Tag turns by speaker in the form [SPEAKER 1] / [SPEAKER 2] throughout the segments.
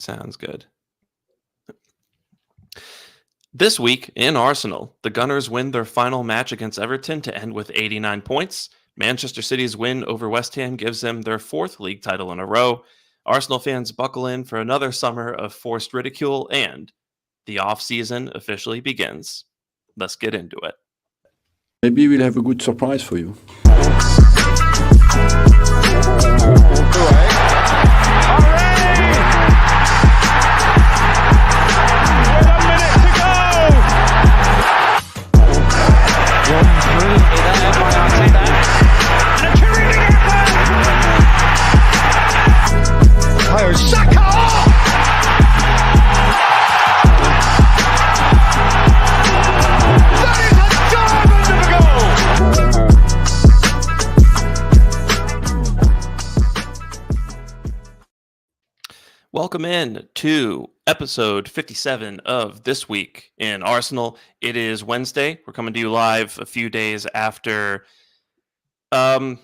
[SPEAKER 1] Sounds good. This week in Arsenal, the Gunners win their final match against Everton to end with 89 points. Manchester City's win over West Ham gives them their fourth league title in a row. Arsenal fans buckle in for another summer of forced ridicule, and the off-season officially begins. Let's get into it.
[SPEAKER 2] Maybe we'll have a good surprise for you.
[SPEAKER 1] Welcome in to episode 57 of This Week in Arsenal. It is Wednesday. We're coming to you live a few days after a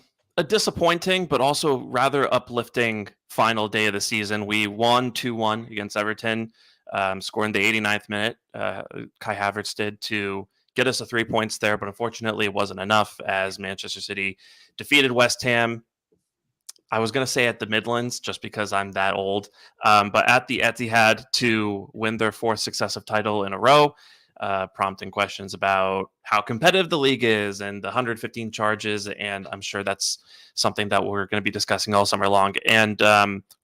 [SPEAKER 1] disappointing but also rather uplifting final day of the season. We won 2-1 against Everton, scoring the 89th minute. Kai Havertz did to get us the 3 points there, but unfortunately it wasn't enough as Manchester City defeated West Ham. I was going to say at the Midlands just because I'm that old, but at the Etihad to win their fourth successive title in a row, prompting questions about how competitive the league is and the 115 charges. And I'm sure that's something that we're going to be discussing all summer long. And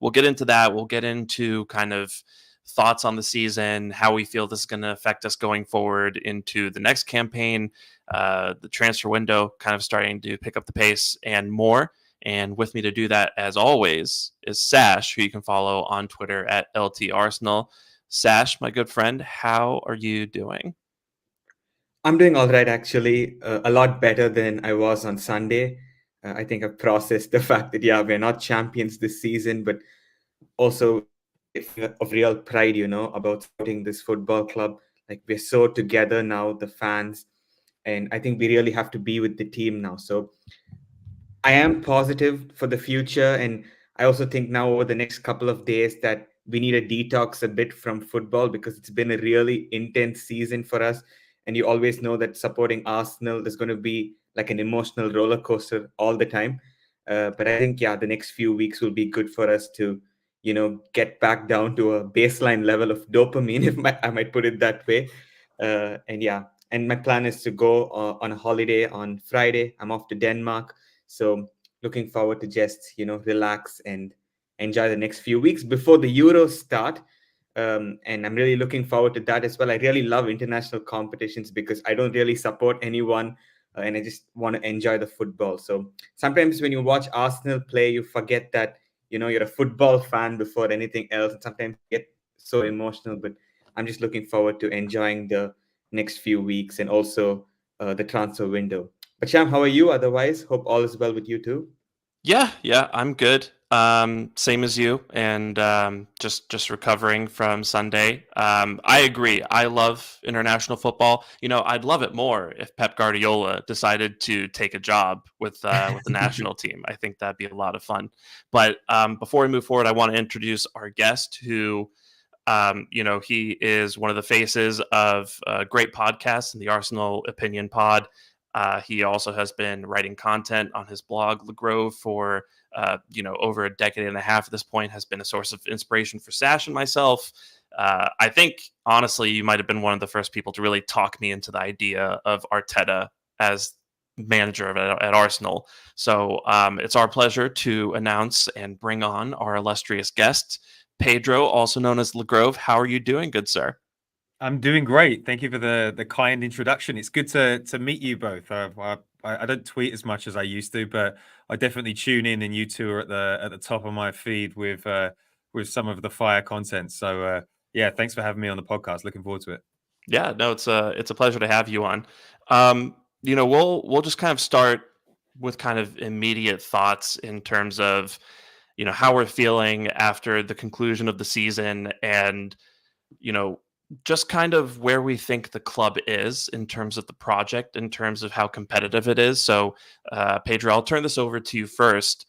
[SPEAKER 1] we'll get into that. We'll get into kind of thoughts on the season, how we feel this is going to affect us going forward into the next campaign, the transfer window kind of starting to pick up the pace and more. And with me to do that, as always, is Sash, who you can follow on Twitter at LTArsenal. Sash, my good friend, how are you doing?
[SPEAKER 3] I'm doing all right, actually. A lot better than I was on Sunday. I think I've processed the fact that, we're not champions this season, but also of real pride, about supporting this football club. Like, we're so together now, the fans, and I think we really have to be with the team now. So I am positive for the future, and I also think now over the next couple of days that we need a detox a bit from football because it's been a really intense season for us. And you always know that supporting Arsenal is going to be like an emotional roller coaster all the time. But I think, the next few weeks will be good for us to, get back down to a baseline level of dopamine, if I might put it that way. And my plan is to go on a holiday on Friday. I'm off to Denmark. So looking forward to just, relax and enjoy the next few weeks before the Euros start. And I'm really looking forward to that as well. I really love international competitions because I don't really support anyone and I just want to enjoy the football. So sometimes when you watch Arsenal play, you forget that, you're a football fan before anything else. And sometimes you get so emotional, but I'm just looking forward to enjoying the next few weeks and also the transfer window. But Sham, how are you otherwise? Hope all is well with you too.
[SPEAKER 1] Yeah, I'm good. Same as you, and just recovering from Sunday. I agree. I love international football. I'd love it more if Pep Guardiola decided to take a job with the national team. I think that'd be a lot of fun. But before we move forward, I want to introduce our guest who. He is one of the faces of a great podcast in the Arsenal Opinion Pod. He also has been writing content on his blog, Le Grove, for over a decade and a half at this point, has been a source of inspiration for Sash and myself. I think, honestly, you might have been one of the first people to really talk me into the idea of Arteta as manager at Arsenal. So it's our pleasure to announce and bring on our illustrious guest, Pedro, also known as Le Grove. How are you doing, good sir?
[SPEAKER 4] I'm doing great. Thank you for the kind introduction. It's good to meet you both. I don't tweet as much as I used to, but I definitely tune in, and you two are at the top of my feed with some of the fire content. So thanks for having me on the podcast. Looking forward to it.
[SPEAKER 1] Yeah, no, it's a pleasure to have you on. We'll just kind of start with kind of immediate thoughts in terms of how we're feeling after the conclusion of the season, and just kind of where we think the club is in terms of the project, in terms of how competitive it is. So, Pedro, I'll turn this over to you first.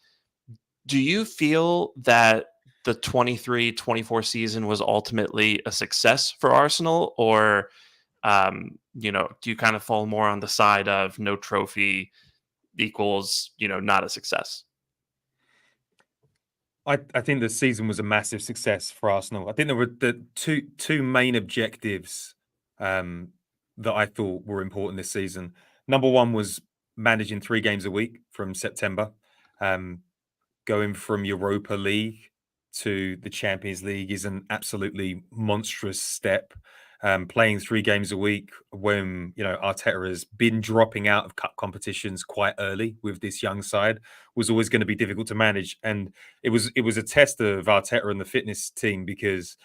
[SPEAKER 1] Do you feel that the 23-24 season was ultimately a success for Arsenal, or do you kind of fall more on the side of no trophy equals, not a success?
[SPEAKER 4] I think the season was a massive success for Arsenal. I think there were the two main objectives that I thought were important this season. Number one was managing 3 games a week from September, going from Europa League to the Champions League is an absolutely monstrous step. Playing 3 games a week when Arteta has been dropping out of cup competitions quite early with this young side was always going to be difficult to manage, and it was a test of Arteta and the fitness team, because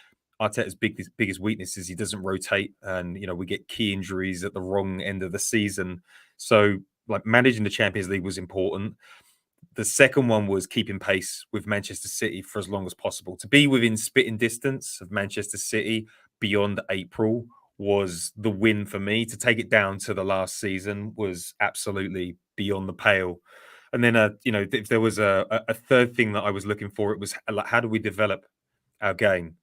[SPEAKER 4] Arteta's biggest weakness is he doesn't rotate, and we get key injuries at the wrong end of the season. So like managing the Champions League was important. The second one was keeping pace with Manchester City for as long as possible. To be within spitting distance of Manchester City beyond April was the win for me. To take it down to the last season was absolutely beyond the pale. And then, if there was a third thing that I was looking for, it was like, how do we develop our game?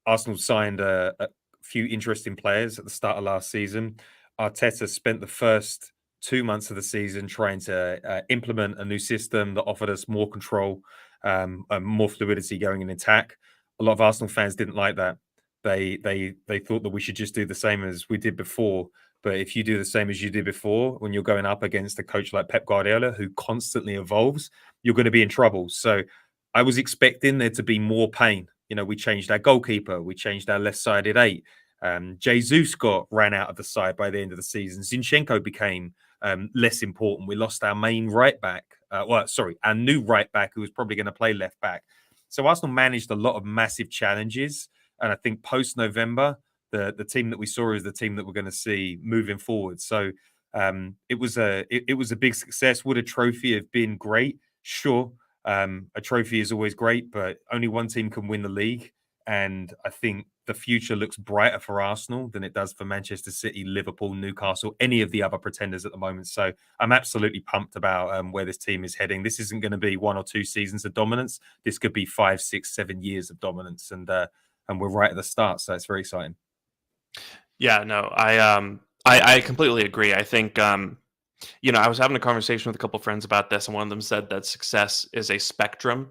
[SPEAKER 4] Arsenal signed a few interesting players at the start of last season. Arteta spent the first 2 months of the season trying to implement a new system that offered us more control, and more fluidity going in attack. A lot of Arsenal fans didn't like that. They thought that we should just do the same as we did before. But if you do the same as you did before, when you're going up against a coach like Pep Guardiola, who constantly evolves, you're going to be in trouble. So I was expecting there to be more pain. We changed our goalkeeper. We changed our left-sided 8. Jesus got ran out of the side by the end of the season. Zinchenko became less important. We lost our main right back. Our new right back, who was probably going to play left back. So Arsenal managed a lot of massive challenges. And I think post-November, the team that we saw is the team that we're going to see moving forward. So it was a big success. Would a trophy have been great? Sure. A trophy is always great, but only one team can win the league. And I think the future looks brighter for Arsenal than it does for Manchester City, Liverpool, Newcastle, any of the other pretenders at the moment. So I'm absolutely pumped about where this team is heading. This isn't going to be 1 or 2 seasons of dominance. This could be 5, 6, 7 years of dominance. And we're right at the start. So it's very exciting.
[SPEAKER 1] Yeah, no, I completely agree. I think, I was having a conversation with a couple friends about this, and one of them said that success is a spectrum.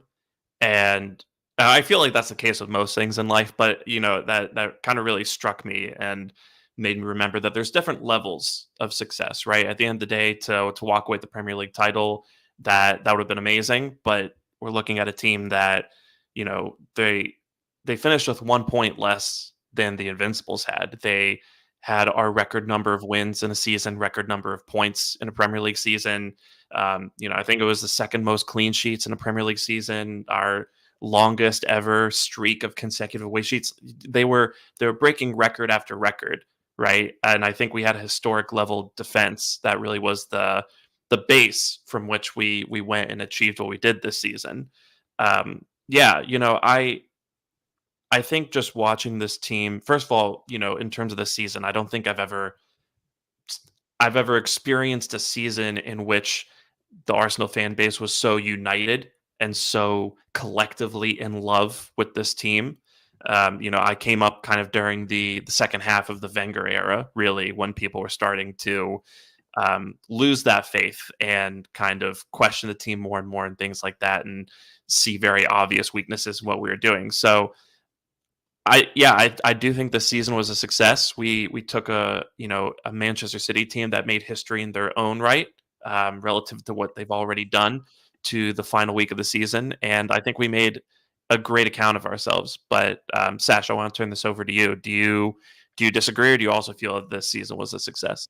[SPEAKER 1] And I feel like that's the case with most things in life, but that kind of really struck me and made me remember that there's different levels of success, right? At the end of the day, to walk away with the Premier League title, that would have been amazing. But we're looking at a team that, they finished with 1 point less than the Invincibles had. They had our record number of wins in a season, record number of points in a Premier League season. I think it was the second most clean sheets in a Premier League season. Our longest ever streak of consecutive away sheets. They were breaking record after record, right? And I think we had a historic level defense that really was the base from which we went and achieved what we did this season. I think just watching this team, first of all, in terms of the season, I don't think I've ever experienced a season in which the Arsenal fan base was so united and so collectively in love with this team. I came up kind of during the second half of the Wenger era, really, when people were starting to lose that faith and kind of question the team more and more and things like that, and see very obvious weaknesses in what we were doing. So I do think the season was a success. We took a Manchester City team that made history in their own right, relative to what they've already done, to the final week of the season, and I think we made a great account of ourselves. But Sash, I want to turn this over to you. Do you disagree, or do you also feel that this season was a success?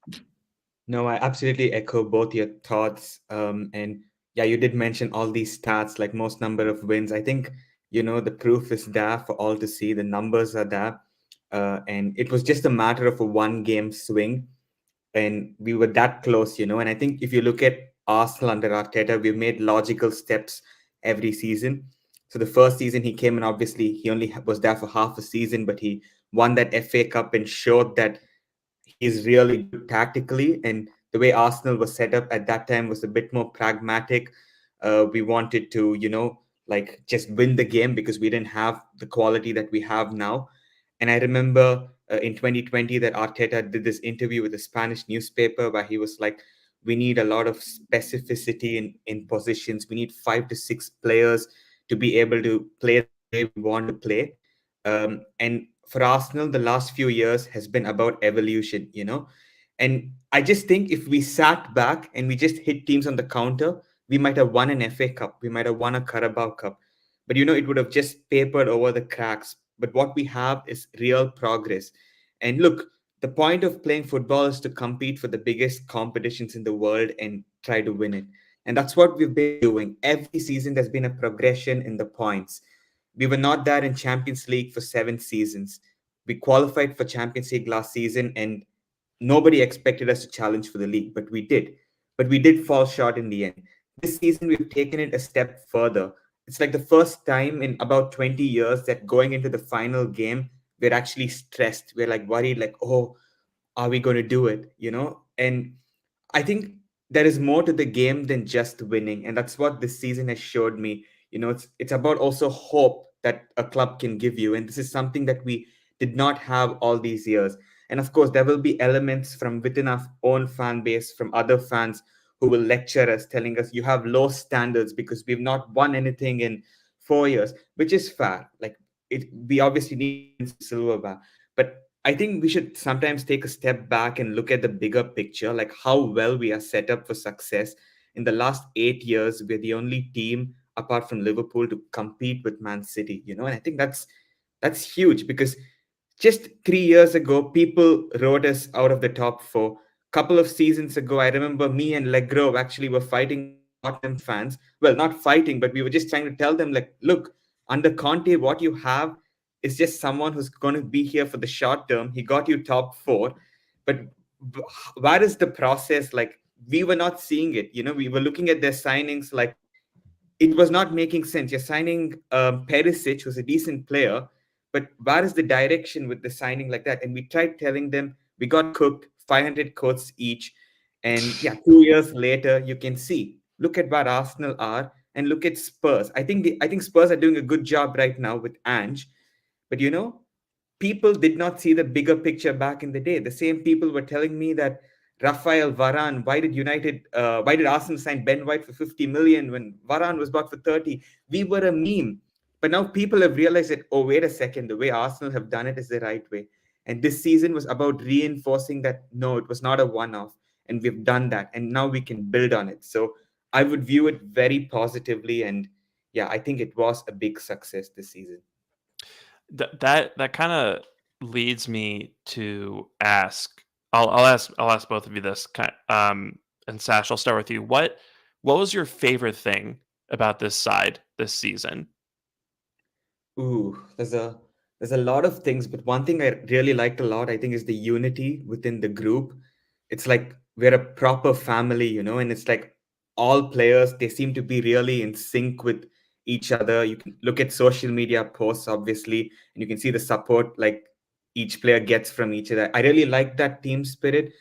[SPEAKER 3] No, I absolutely echo both your thoughts. And yeah, you did mention all these stats, like most number of wins. I think, the proof is there for all to see. The numbers are there. And it was just a matter of a 1-game swing. And we were that close, And I think if you look at Arsenal under Arteta, we've made logical steps every season. So the first season he came in, obviously, he only was there for half a season, but he won that FA Cup and showed that he's really good tactically. And the way Arsenal was set up at that time was a bit more pragmatic. We wanted to, like just win the game because we didn't have the quality that we have now. And I remember in 2020 that Arteta did this interview with a Spanish newspaper where he was like, we need a lot of specificity in positions. We need 5 to 6 players to be able to play the way we want to play. And for Arsenal, the last few years has been about evolution, And I just think if we sat back and we just hit teams on the counter, we might have won an FA Cup, we might have won a Carabao Cup, but it would have just papered over the cracks. But what we have is real progress. And look, the point of playing football is to compete for the biggest competitions in the world and try to win it. And that's what we've been doing. Every season, there's been a progression in the points. We were not there in Champions League for 7 seasons. We qualified for Champions League last season, and nobody expected us to challenge for the league, but we did. But we did fall short in the end. This season, we've taken it a step further. It's like the first time in about 20 years that going into the final game, we're actually stressed. We're like worried, like, oh, are we going to do it? And I think there is more to the game than just winning, and that's what this season has showed me. It's about also hope that a club can give you, and this is something that we did not have all these years. And of course, there will be elements from within our own fan base, from other fans who will lecture us, telling us you have low standards because we've not won anything in 4 years, which is fair. Like we obviously need silverware, but I think we should sometimes take a step back and look at the bigger picture, like how well we are set up for success. In the last 8 years, we're the only team apart from Liverpool to compete with Man City, and I think that's huge because just 3 years ago, people wrote us out of the top four. Couple of seasons ago, I remember me and Legro actually were fighting Tottenham fans. Well, not fighting, but we were just trying to tell them, like, look, under Conte, what you have is just someone who's going to be here for the short term. He got you top four, but where is the process? Like, we were not seeing it. We were looking at their signings like it was not making sense. You're signing Perisic, who's a decent player, but where is the direction with the signing like that? And we tried telling them, we got cooked, 500 quotes each. And yeah, 2 years later, you can see, look at where Arsenal are and look at Spurs. I think Spurs are doing a good job right now with Ange, but people did not see the bigger picture back in the day. The same people were telling me that Rafael Varane, why did Arsenal sign Ben White for 50 million when Varane was bought for 30? We were a meme. But now people have realized that, oh, wait a second, the way Arsenal have done it is the right way. And this season was about reinforcing that, no, it was not a one-off. And we've done that. And now we can build on it. So I would view it very positively. And yeah, I think it was a big success this season.
[SPEAKER 1] That kind of leads me to ask. I'll ask both of you this. And Sash, I'll start with you. What was your favorite thing about this side this season?
[SPEAKER 3] Ooh, there's a lot of things, but one thing I really liked a lot, I think, is the unity within the group. It's like we're a proper family, and it's like all players, they seem to be really in sync with each other. You can look at social media posts, obviously, and you can see the support like each player gets from each other. I really like that team spirit.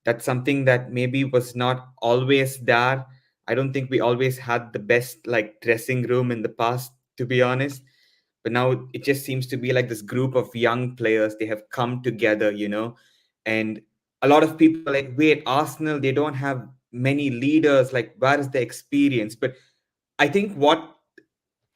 [SPEAKER 3] That's something that maybe was not always there. I don't think we always had the best like dressing room in the past, to be honest, but now it just seems to be like this group of young players. They have come together, and a lot of people are like, wait, Arsenal, they don't have many leaders, like where is the experience? But I think what,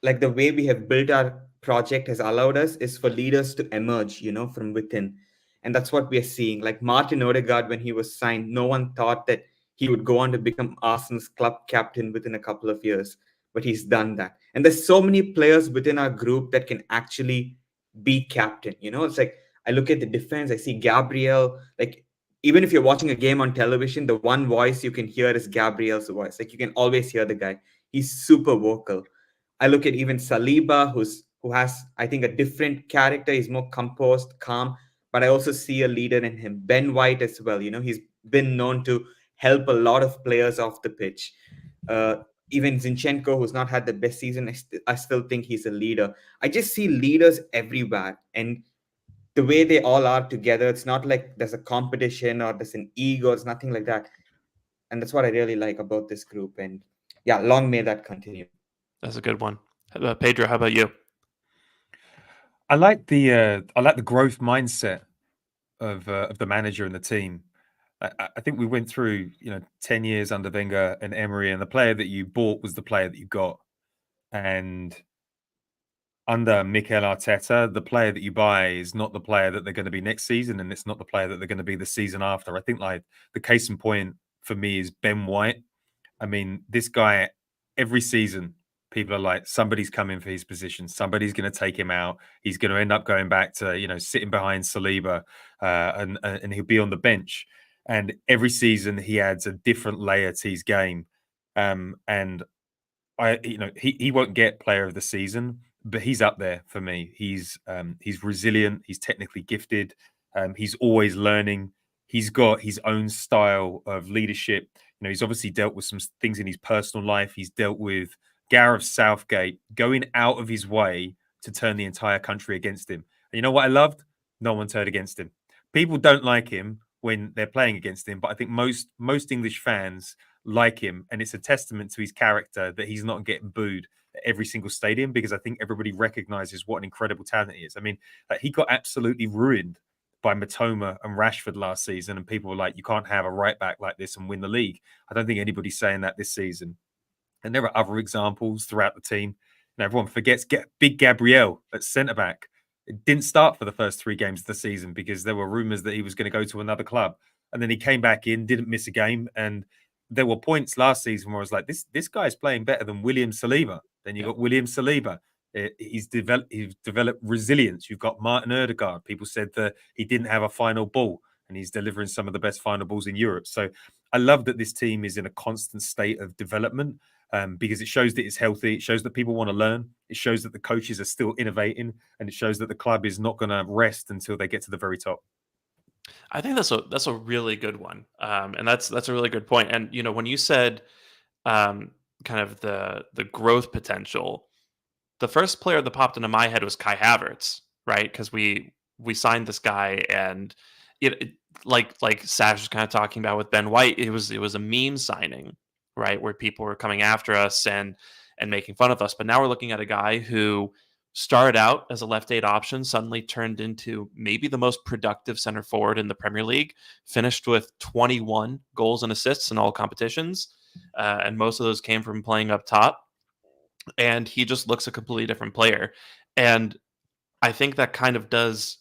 [SPEAKER 3] like, the way we have built our project has allowed us is for leaders to emerge, from within. And that's what we are seeing. Like Martin Odegaard, when he was signed, no one thought that he would go on to become Arsenal's club captain within a couple of years, but he's done that. And there's so many players within our group that can actually be captain. It's like I look at the defense, I see Gabriel. Like, even if you're watching a game on television, the one voice you can hear is Gabriel's voice. Like, you can always hear the guy. He's super vocal. I look at even Saliba, who has, I think, a different character. He's more composed, calm, but I also see a leader in him. Ben White as well. He's been known to help a lot of players off the pitch. Even Zinchenko, who's not had the best season, I still think he's a leader. I just see leaders everywhere, and the way they all are together, it's not like there's a competition or there's an ego. It's nothing like that, and that's what I really like about this group. And yeah, long may that continue.
[SPEAKER 1] That's a good one. Pedro, how about you?
[SPEAKER 4] I like the growth mindset of the manager and the team. I think we went through 10 years under Wenger and Emery, and the player that you bought was the player that you got. And under Mikel Arteta, the player that you buy is not the player that they're going to be next season, and it's not the player that they're going to be the season after. I think like the case in point for me is Ben White. I mean, this guy, every season, people are like, somebody's coming for his position. Somebody's going to take him out. He's going to end up going back to, sitting behind Saliba, and he'll be on the bench. And every season, he adds a different layer to his game. And he won't get player of the season, but he's up there for me. He's resilient. He's technically gifted. He's always learning. He's got his own style of leadership. He's obviously dealt with some things in his personal life. He's dealt with Gareth Southgate going out of his way to turn the entire country against him. And you know what I loved? No one turned against him. People don't like him when they're playing against him, but I think most English fans like him, and it's a testament to his character that he's not getting booed at every single stadium, because I think everybody recognizes what an incredible talent he is. I mean, he got absolutely ruined by Matoma and Rashford last season, and people were like, you can't have a right back like this and win the league. I don't think anybody's saying that this season. And there are other examples throughout the team. Everyone forgets Big Gabriel at centre back. It didn't start for the first 3 games of the season because there were rumours that he was going to go to another club. And then he came back in, didn't miss a game. And there were points last season where I was like, this guy's playing better than William Saliba. Then you got William Saliba. He's developed resilience. You've got Martin Odegaard. People said that he didn't have a final ball, and he's delivering some of the best final balls in Europe. So I love that this team is in a constant state of development, because it shows that it's healthy. It shows that people want to learn. It shows that the coaches are still innovating, and it shows that the club is not going to rest until they get to the very top.
[SPEAKER 1] I think that's a really good one, and that's a really good point. And when you said kind of the growth potential, the first player that popped into my head was Kai Havertz, right? Because we signed this guy, and like Sash was kind of talking about with Ben White, it was a meme signing, right? Where people were coming after us and making fun of us. But now we're looking at a guy who started out as a left 8 option, suddenly turned into maybe the most productive center forward in the Premier League, finished with 21 goals and assists in all competitions. And most of those came from playing up top. And he just looks a completely different player. And I think that kind of does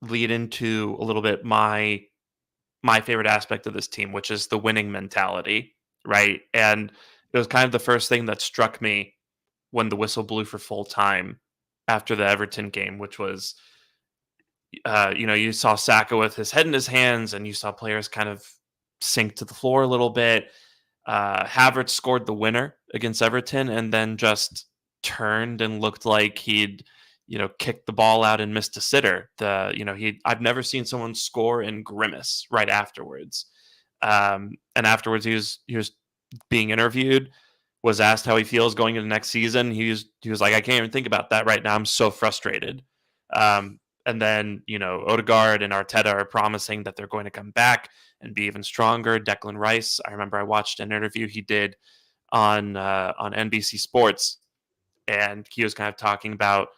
[SPEAKER 1] lead into a little bit my favorite aspect of this team, which is the winning mentality, right? And it was kind of the first thing that struck me when the whistle blew for full time after the Everton game, which was, you saw Saka with his head in his hands, and you saw players kind of sink to the floor a little bit. Havertz scored the winner against Everton, and then just turned and looked like he'd, kicked the ball out and missed a sitter. I've never seen someone score and grimace right afterwards. And afterwards, he was being interviewed, was asked how he feels going into next season. He was like, I can't even think about that right now. I'm so frustrated. And then, Odegaard and Arteta are promising that they're going to come back and be even stronger. Declan Rice, I remember I watched an interview he did on NBC Sports, and he was kind of talking about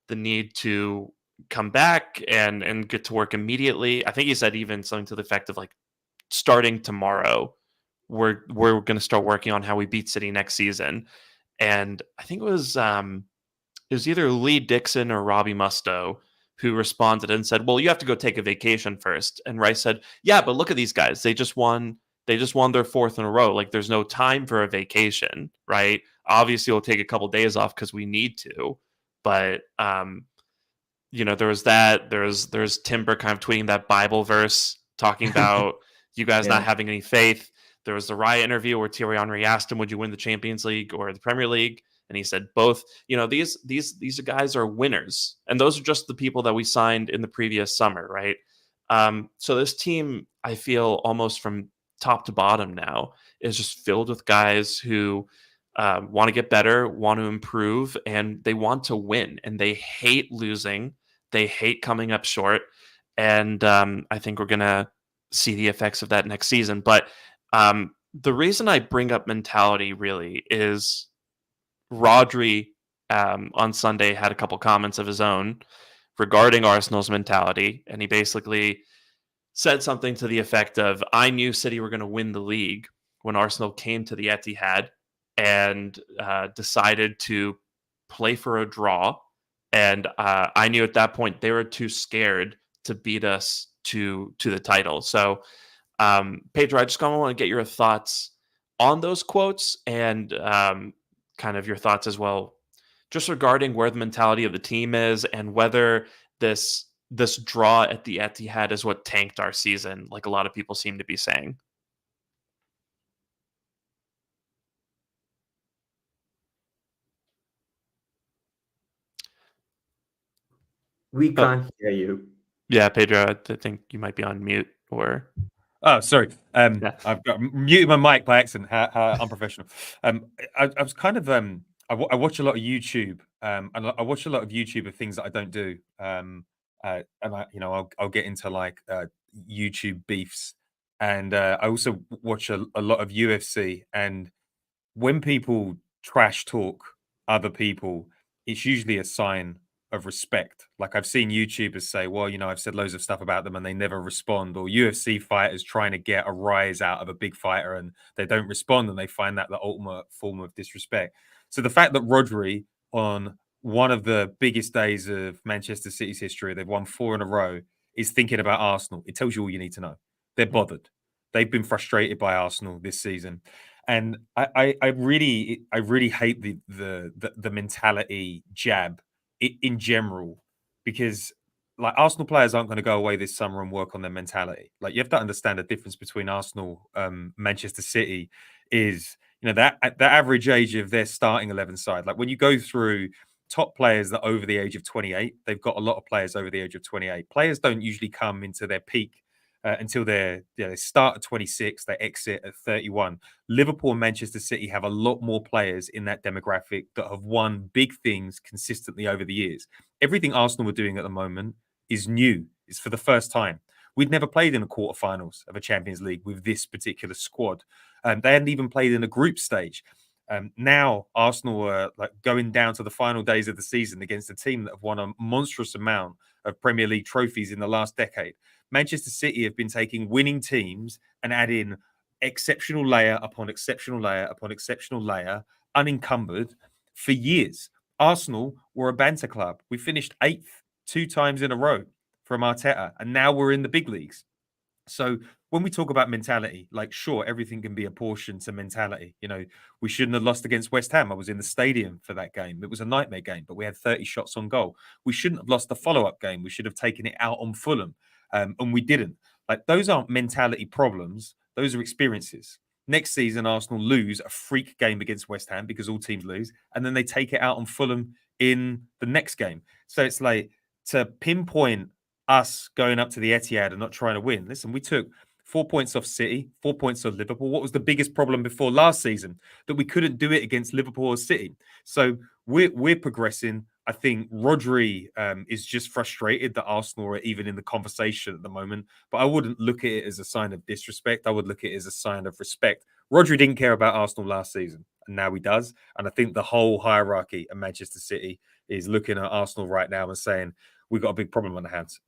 [SPEAKER 1] the need to come back and get to work immediately. I think he said even something to the effect of like, starting tomorrow, we're going to start working on how we beat City next season. And I think it was either Lee Dixon or Robbie Mustoe who responded and said, well, you have to go take a vacation first. And Rice said, yeah, but look at these guys. They just won their 4th in a row. Like, there's no time for a vacation, right? Obviously, we'll take a couple days off because we need to. But, there was that. There's Timber kind of tweeting that Bible verse talking about you guys not having any faith. There was the Raya interview where Thierry Henry asked him, would you win the Champions League or the Premier League? And he said both. These guys are winners. And those are just the people that we signed in the previous summer, right? So this team, I feel almost from top to bottom now, is just filled with guys who want to get better, want to improve, and they want to win. And they hate losing. They hate coming up short. And I think we're going to see the effects of that next season. But the reason I bring up mentality really is Rodri on Sunday had a couple comments of his own regarding Arsenal's mentality, and he basically said something to the effect of, "I knew City were going to win the league when Arsenal came to the Etihad and decided to play for a draw, and I knew at that point they were too scared to beat us to the title." So, Pedro, I just kind of want to get your thoughts on those quotes and kind of your thoughts as well, just regarding where the mentality of the team is and whether this draw at the Etihad is what tanked our season, like a lot of people seem to be saying.
[SPEAKER 3] We
[SPEAKER 1] Oh,
[SPEAKER 3] can't hear you.
[SPEAKER 1] yeah, Pedro, I think you might be on mute or
[SPEAKER 4] Oh, sorry.
[SPEAKER 1] yeah.
[SPEAKER 4] I've got muted my mic by accident. How unprofessional. I was kind of I watch a lot of YouTube. And I watch a lot of YouTube of things that I don't do. And I'll get into like YouTube beefs, and I also watch a lot of UFC. And when people trash talk other people, it's usually a sign of respect. Like I've seen YouTubers say, well, I've said loads of stuff about them and they never respond, or UFC fighters trying to get a rise out of a big fighter and they don't respond, and they find that the ultimate form of disrespect. So the fact that Rodri, on one of the biggest days of Manchester City's history, they've won 4 in a row, is thinking about Arsenal, it tells you all you need to know. They're bothered. They've been frustrated by Arsenal this season. And I really hate the mentality jab in general, because like Arsenal players aren't going to go away this summer and work on their mentality. Like you have to understand the difference between Arsenal, Manchester City is, that average age of their starting 11 side. Like when you go through top players that are over the age of 28, they've got a lot of players over the age of 28. Players don't usually come into their peak until they start at 26, they exit at 31. Liverpool and Manchester City have a lot more players in that demographic that have won big things consistently over the years. Everything Arsenal are doing at the moment is new. It's for the first time. We'd never played in the quarterfinals of a Champions League with this particular squad. They hadn't even played in a group stage. Now Arsenal are like going down to the final days of the season against a team that have won a monstrous amount of Premier League trophies in the last decade. Manchester City have been taking winning teams and adding exceptional layer upon exceptional layer upon exceptional layer, unencumbered, for years. Arsenal were a banter club. We finished 8th 2 times in a row from Arteta, and now we're in the big leagues. So when we talk about mentality, like sure, everything can be apportioned to mentality. We shouldn't have lost against West Ham. I was in the stadium for that game. It was a nightmare game, but we had 30 shots on goal. We shouldn't have lost the follow-up game. We should have taken it out on Fulham. And we didn't. Like those aren't mentality problems; those are experiences. Next season, Arsenal lose a freak game against West Ham, because all teams lose, and then they take it out on Fulham in the next game. So it's like, to pinpoint us going up to the Etihad and not trying to win. Listen, we took 4 points off City, 4 points off Liverpool. What was the biggest problem before last season? That we couldn't do it against Liverpool or City. So we're progressing. I think Rodri is just frustrated that Arsenal are even in the conversation at the moment. But I wouldn't look at it as a sign of disrespect. I would look at it as a sign of respect. Rodri didn't care about Arsenal last season, and now he does. And I think the whole hierarchy of Manchester City is looking at Arsenal right now and saying, we've got a big problem on the hands.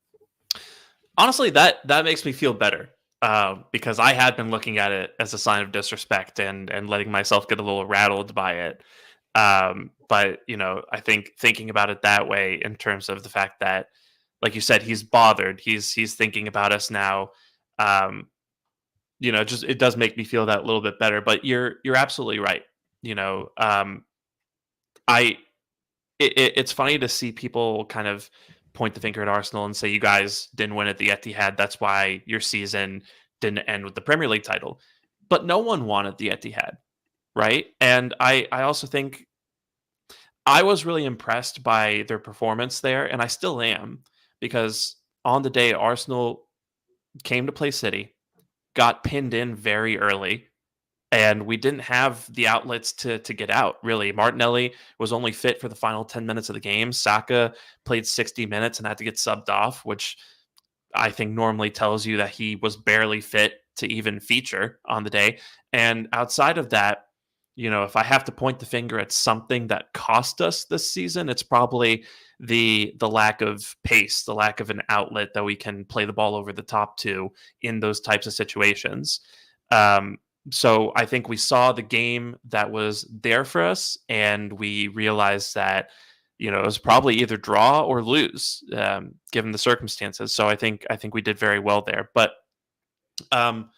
[SPEAKER 1] Honestly, that makes me feel better, because I had been looking at it as a sign of disrespect and letting myself get a little rattled by it. But I think thinking about it that way, in terms of the fact that, like you said, he's bothered. He's thinking about us now. Just it does make me feel that little bit better. But you're absolutely right. I it's funny to see people kind of point the finger at Arsenal and say, you guys didn't win at the Etihad, that's why your season didn't end with the Premier League title. But no one won at the Etihad, right? And I also think I was really impressed by their performance there, and I still am, because on the day Arsenal came to play City, got pinned in very early, and we didn't have the outlets to get out, really. Martinelli was only fit for the final 10 minutes of the game. Saka played 60 minutes and had to get subbed off, which I think normally tells you that he was barely fit to even feature on the day. And outside of that, if I have to point the finger at something that cost us this season, it's probably the lack of pace, the lack of an outlet that we can play the ball over the top to in those types of situations. Um, so I think we saw the game that was there for us, and we realized that it was probably either draw or lose, given the circumstances. So I think we did very well there. But um,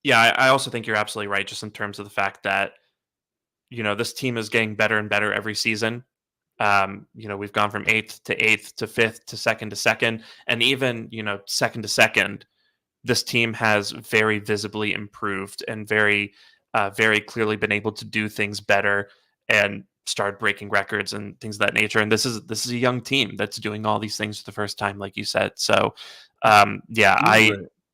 [SPEAKER 1] yeah, I also think you're absolutely right, just in terms of the fact that this team is getting better and better every season. We've gone from eighth to fifth to second, and even second to second. This team has very visibly improved and very clearly been able to do things better and start breaking records and things of that nature. And this is a young team that's doing all these things for the first time, like you said. So, yeah,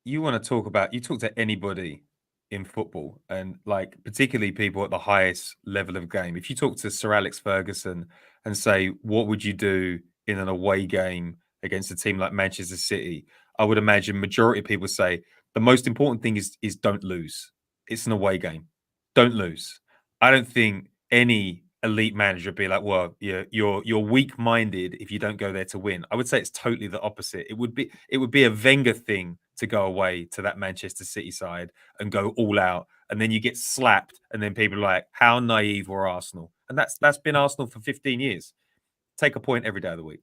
[SPEAKER 4] You want to talk about, you talk to anybody in football, and like particularly people at the highest level of game. If you talk to Sir Alex Ferguson and say, what would you do in an away game against a team like Manchester City? I would imagine majority of people say the most important thing is don't lose. It's an away game. Don't lose. I don't think any elite manager would be like, well, you're weak-minded if you don't go there to win. I would say it's totally the opposite. It would be a Wenger thing to go away to that Manchester City side and go all out, and then you get slapped, and then people are like, how naive were Arsenal? And that's been Arsenal for 15 years. Take a point every day of the week.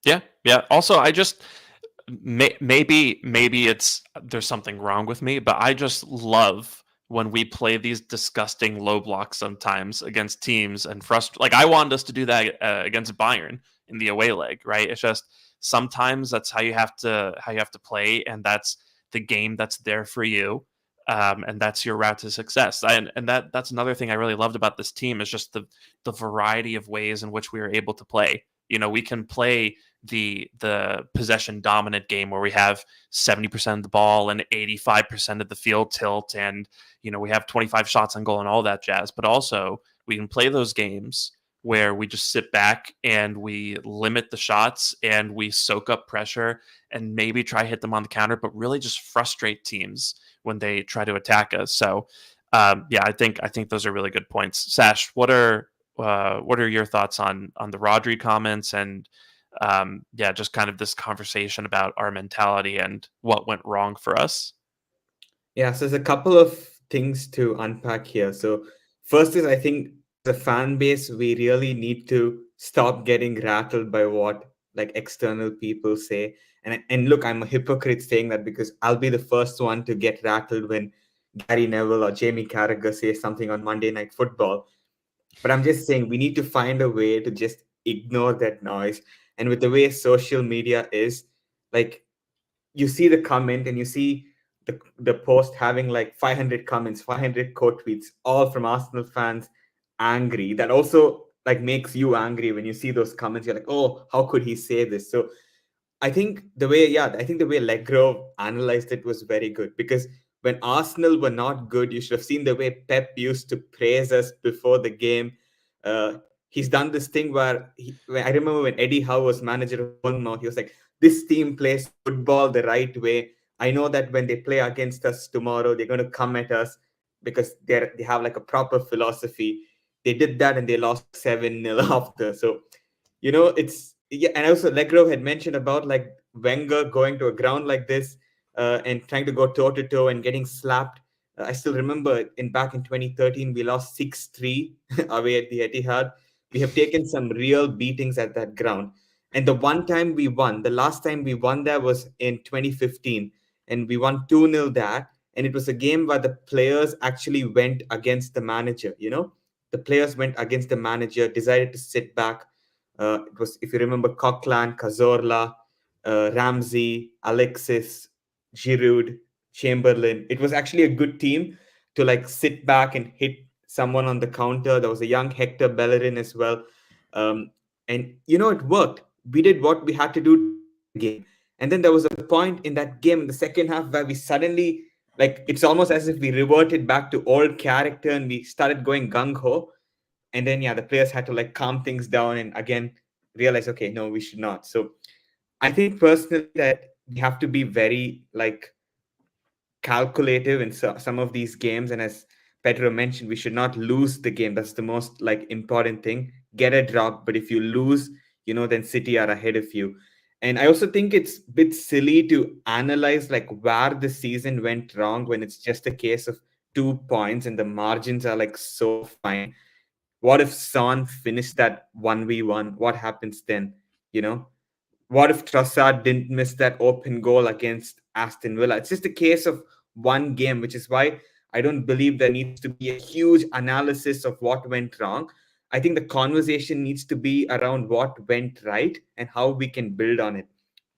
[SPEAKER 1] Yeah. Also, I just maybe there's something wrong with me, but I just love when we play these disgusting low blocks sometimes against teams and frustrate. Like I wanted us to do that against Bayern in the away leg, right? It's just sometimes that's how you have to play, and that's the game that's there for you. And that's your route to success. And that's another thing I really loved about this team is just the variety of ways in which we are able to play. We can play the possession dominant game where we have 70% of the ball and 85% of the field tilt, and we have 25 shots on goal and all that jazz. But also we can play those games where we just sit back and we limit the shots and we soak up pressure and maybe try hit them on the counter, but really just frustrate teams when they try to attack us. So I think those are really good points. Sash, what are your thoughts on the Rodri comments and just kind of this conversation about our mentality and what went wrong for us?
[SPEAKER 3] Yeah, so there's a couple of things to unpack here. So first is I think the fan base, we really need to stop getting rattled by what like external people say. And look, I'm a hypocrite saying that because I'll be the first one to get rattled when Gary Neville or Jamie Carragher say something on Monday Night Football. But I'm just saying we need to find a way to just ignore that noise. And with the way social media is, like you see the comment and you see the post having like 500 comments, 500 quote tweets, all from Arsenal fans angry. That also like makes you angry when you see those comments. You're like, oh, how could he say this? So I think the way Legro analyzed it was very good, because when Arsenal were not good, you should have seen the way Pep used to praise us before the game. He's done this thing where I remember when Eddie Howe was manager of Bournemouth, he was like, this team plays football the right way. I know that when they play against us tomorrow, they're going to come at us because they have like a proper philosophy. They did that and they lost 7-0 after. So, it's, yeah. And also Legro had mentioned about like Wenger going to a ground like this and trying to go toe to toe and getting slapped. I still remember back in 2013, we lost 6-3 away at the Etihad. We have taken some real beatings at that ground. And the one time we won, the last time we won there was in 2015, and we won 2-0 that. And it was a game where the players actually went against the manager. The players went against the manager, decided to sit back. It was, if you remember, Coquelin, Cazorla, Ramsey, Alexis, Giroud, Chamberlain. It was actually a good team to like sit back and hit someone on the counter. There was a young Hector Bellerin as well. And it worked. We did what we had to do in the game. And then there was a point in that game in the second half where we suddenly, like, it's almost as if we reverted back to old character and we started going gung-ho. And then, the players had to like calm things down and again realize, okay, no, we should not. So I think personally that we have to be very like calculative in some of these games. And as Pedro mentioned, we should not lose the game. That's the most like important thing. Get a drop, but if you lose, then City are ahead of you. And I also think it's a bit silly to analyze like where the season went wrong when it's just a case of 2 points and the margins are like so fine. What if Son finished that 1v1? What happens then? You know, what if Trossard didn't miss that open goal against Aston Villa? It's just a case of one game, which is why I don't believe there needs to be a huge analysis of what went wrong. I think the conversation needs to be around what went right and how we can build on it.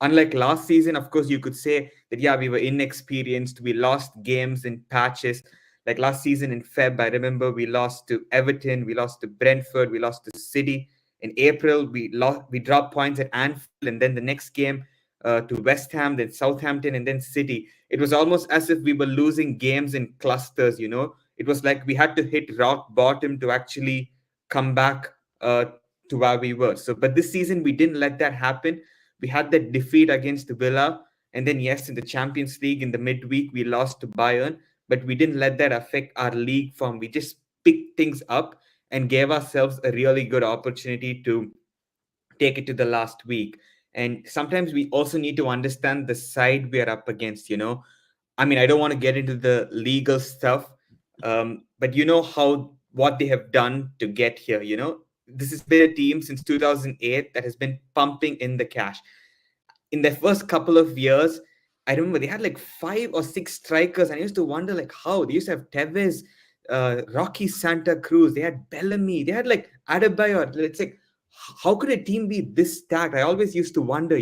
[SPEAKER 3] Unlike last season, of course, you could say that, yeah, we were inexperienced. We lost games in patches. Like last season in Feb, I remember we lost to Everton, we lost to Brentford, we lost to City. In April, we dropped points at Anfield, and then the next game to West Ham, then Southampton, and then City. It was almost as if we were losing games in clusters. It was like we had to hit rock bottom to actually come back to where we were. So, but this season we didn't let that happen. We had that defeat against Villa, and then yes, in the Champions League in the midweek we lost to Bayern, but we didn't let that affect our league form. We just picked things up and gave ourselves a really good opportunity to take it to the last week. And sometimes we also need to understand the side we are up against. I mean, I don't want to get into the legal stuff, but what they have done to get here. This has been a team since 2008 that has been pumping in the cash. In their first couple of years, I remember they had like 5 or 6 strikers, and I used to wonder like how they used to have Tevez, Rocky Santa Cruz, they had Bellamy, they had like Adebayor. It's like, how could a team be this stacked? I always used to wonder.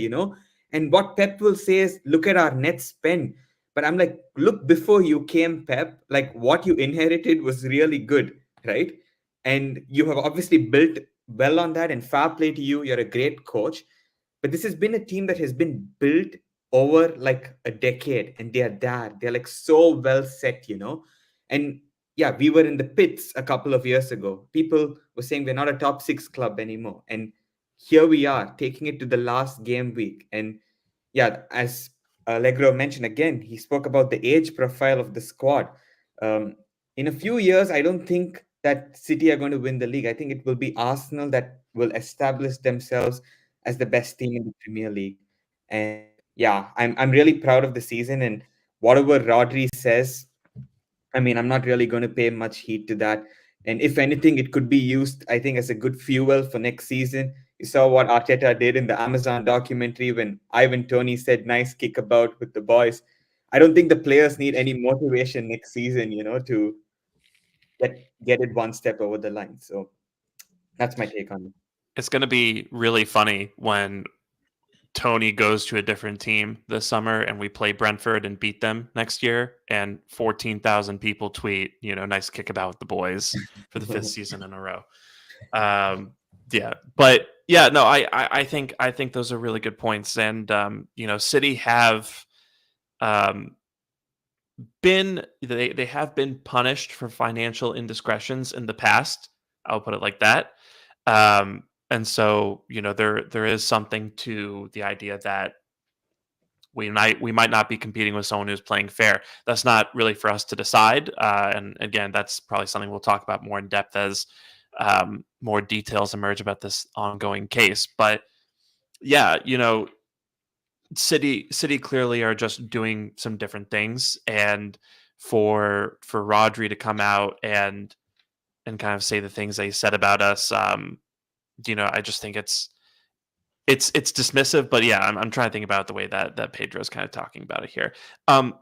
[SPEAKER 3] And what Pep will say is, look at our net spend. But I'm like, look, before you came, Pep, like what you inherited was really good, right? And you have obviously built well on that, and fair play to you. You're a great coach. But this has been a team that has been built over like a decade, and they're there. They're like so well set. And yeah, we were in the pits a couple of years ago. People were saying we're not a top 6 club anymore. And here we are taking it to the last game week. And yeah, as Allegro mentioned again, he spoke about the age profile of the squad. In a few years, I don't think that City are going to win the league. I think it will be Arsenal that will establish themselves as the best team in the Premier League. And yeah, I'm really proud of the season, and whatever Rodri says, I mean, I'm not really going to pay much heed to that. And if anything, it could be used, I think, as a good fuel for next season. You saw what Arteta did in the Amazon documentary when Ivan Toney said nice kickabout with the boys. I don't think the players need any motivation next season, to get it one step over the line. So that's my take on it.
[SPEAKER 1] It's going to be really funny when Tony goes to a different team this summer and we play Brentford and beat them next year, and 14,000 people tweet, nice kickabout with the boys for the 5th season in a row. Yeah, but yeah, no, I think those are really good points. And City have they have been punished for financial indiscretions in the past. I'll put it like that. And so, there is something to the idea that we might not be competing with someone who's playing fair. That's not really for us to decide. And again, that's probably something we'll talk about more in depth as more details emerge about this ongoing case. But yeah, City clearly are just doing some different things, and for Rodri to come out and kind of say the things that he said about us, I just think it's dismissive. But yeah, I'm trying to think about the way that Pedro's kind of talking about it here.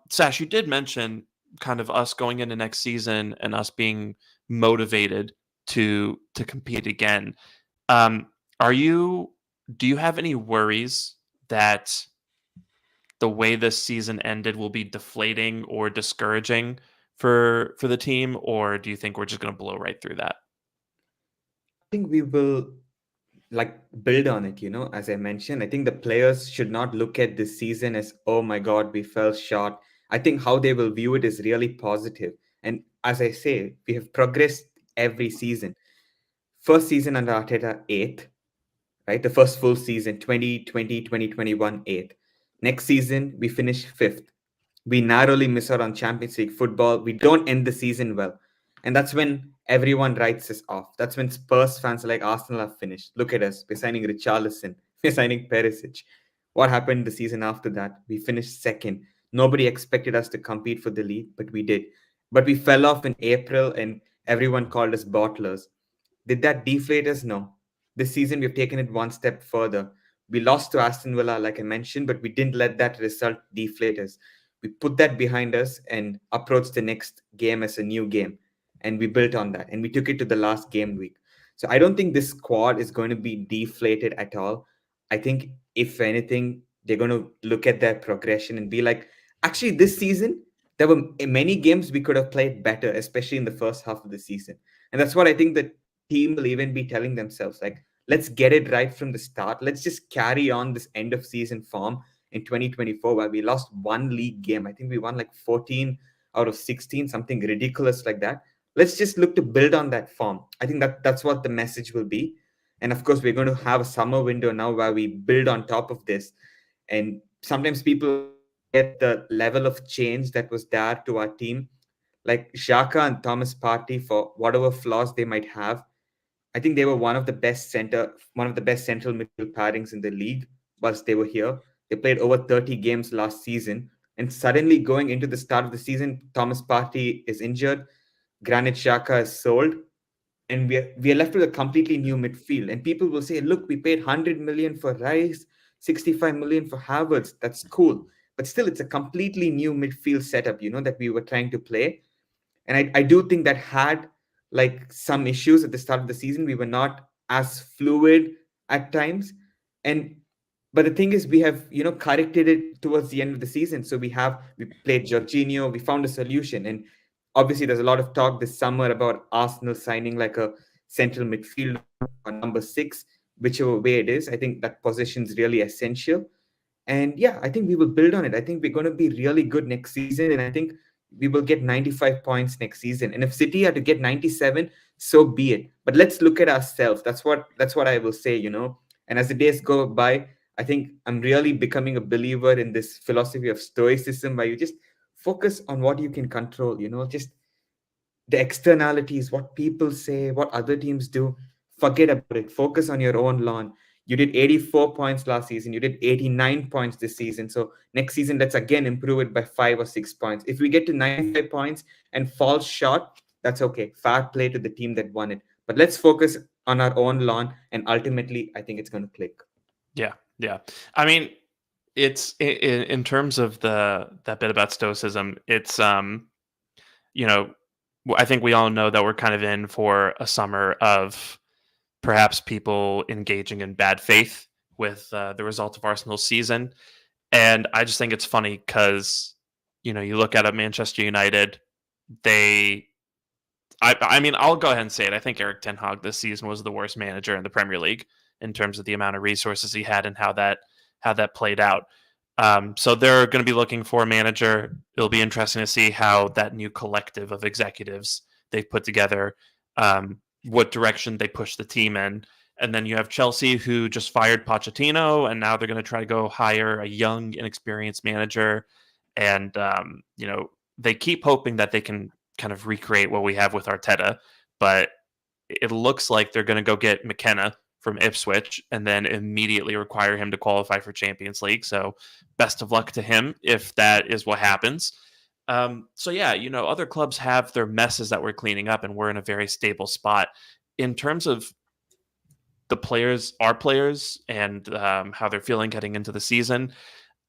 [SPEAKER 1] Sash, you did mention kind of us going into next season and us being motivated to compete again. Do you have any worries that the way this season ended will be deflating or discouraging for the team, or do you think we're just going to blow right through that?
[SPEAKER 3] I think we will like build on it, as I mentioned. I think the players should not look at this season as, oh my God, we fell short. I think how they will view it is really positive. And as I say, we have progressed every season. First season under Arteta, 8th, right? The first full season, 2020, 2021, 8th. Next season, we finish 5th. We narrowly miss out on Champions League football. We don't end the season well. And that's when everyone writes us off. That's when Spurs fans are like, Arsenal have finished. Look at us. We're signing Richarlison. We're signing Perisic. What happened the season after that? We finished second. Nobody expected us to compete for the league, but we did. But we fell off in April and everyone called us bottlers. Did that deflate us? No. This season, we've taken it one step further. We lost to Aston Villa, like I mentioned, but we didn't let that result deflate us. We put that behind us and approached the next game as a new game. And we built on that. And we took it to the last game week. So I don't think this squad is going to be deflated at all. I think, if anything, they're going to look at their progression and be like, actually, this season, there were many games we could have played better, especially in the first half of the season. And that's what I think the team will even be telling themselves, like, let's get it right from the start. Let's just carry on this end of season form in 2024, where we lost one league game. I think we won like 14 out of 16, something ridiculous like that. Let's just look to build on that form. I think that's what the message will be. And of course, we're going to have a summer window now where we build on top of this. And sometimes people get the level of change that was there to our team. Like Xhaka and Thomas Partey, for whatever flaws they might have, I think they were one of the best central midfield pairings in the league whilst they were here. They played over 30 games last season. And suddenly going into the start of the season, Thomas Partey is injured, Granit Xhaka is sold, and we are left with a completely new midfield. And people will say, look, we paid 100 million for Rice, 65 million for Havertz. That's cool. But still, it's a completely new midfield setup, that we were trying to play. And I do think that had like some issues at the start of the season. We were not as fluid at times. And but the thing is, we have corrected it towards the end of the season. So we played Jorginho, we found a solution. And obviously there's a lot of talk this summer about Arsenal signing like a central midfielder or number 6, whichever way it is. I think that position is really essential. And yeah, I think we will build on it. I think we're going to be really good next season. And I think we will get 95 points next season. And if City are to get 97, so be it. But let's look at ourselves. That's what I will say, And as the days go by, I think I'm really becoming a believer in this philosophy of stoicism, where you just focus on what you can control, just the externalities, what people say, what other teams do. Forget about it. Focus on your own lawn. You did 84 points last season. You did 89 points this season. So next season, let's again improve it by 5 or 6 points. If we get to 95 points and fall short, that's okay. Fair play to the team that won it. But let's focus on our own lawn. And ultimately, I think it's going to click.
[SPEAKER 1] Yeah. I mean, it's in terms of that bit about stoicism. It's I think we all know that we're kind of in for a summer of perhaps people engaging in bad faith with the result of Arsenal's season. And I just think it's funny because, you look at Manchester United, I mean, I'll go ahead and say it. I think Erik ten Hag this season was the worst manager in the Premier League in terms of the amount of resources he had and how that played out. So they're going to be looking for a manager. It'll be interesting to see how that new collective of executives they've put together, what direction they push the team in. And then you have Chelsea, who just fired Pochettino, and now they're going to try to go hire a young, inexperienced manager. And, they keep hoping that they can kind of recreate what we have with Arteta, but it looks like they're going to go get McKenna from Ipswich and then immediately require him to qualify for Champions League. So best of luck to him if that is what happens. So yeah, other clubs have their messes that we're cleaning up, and we're in a very stable spot in terms of the players, our players, and how they're feeling heading into the season.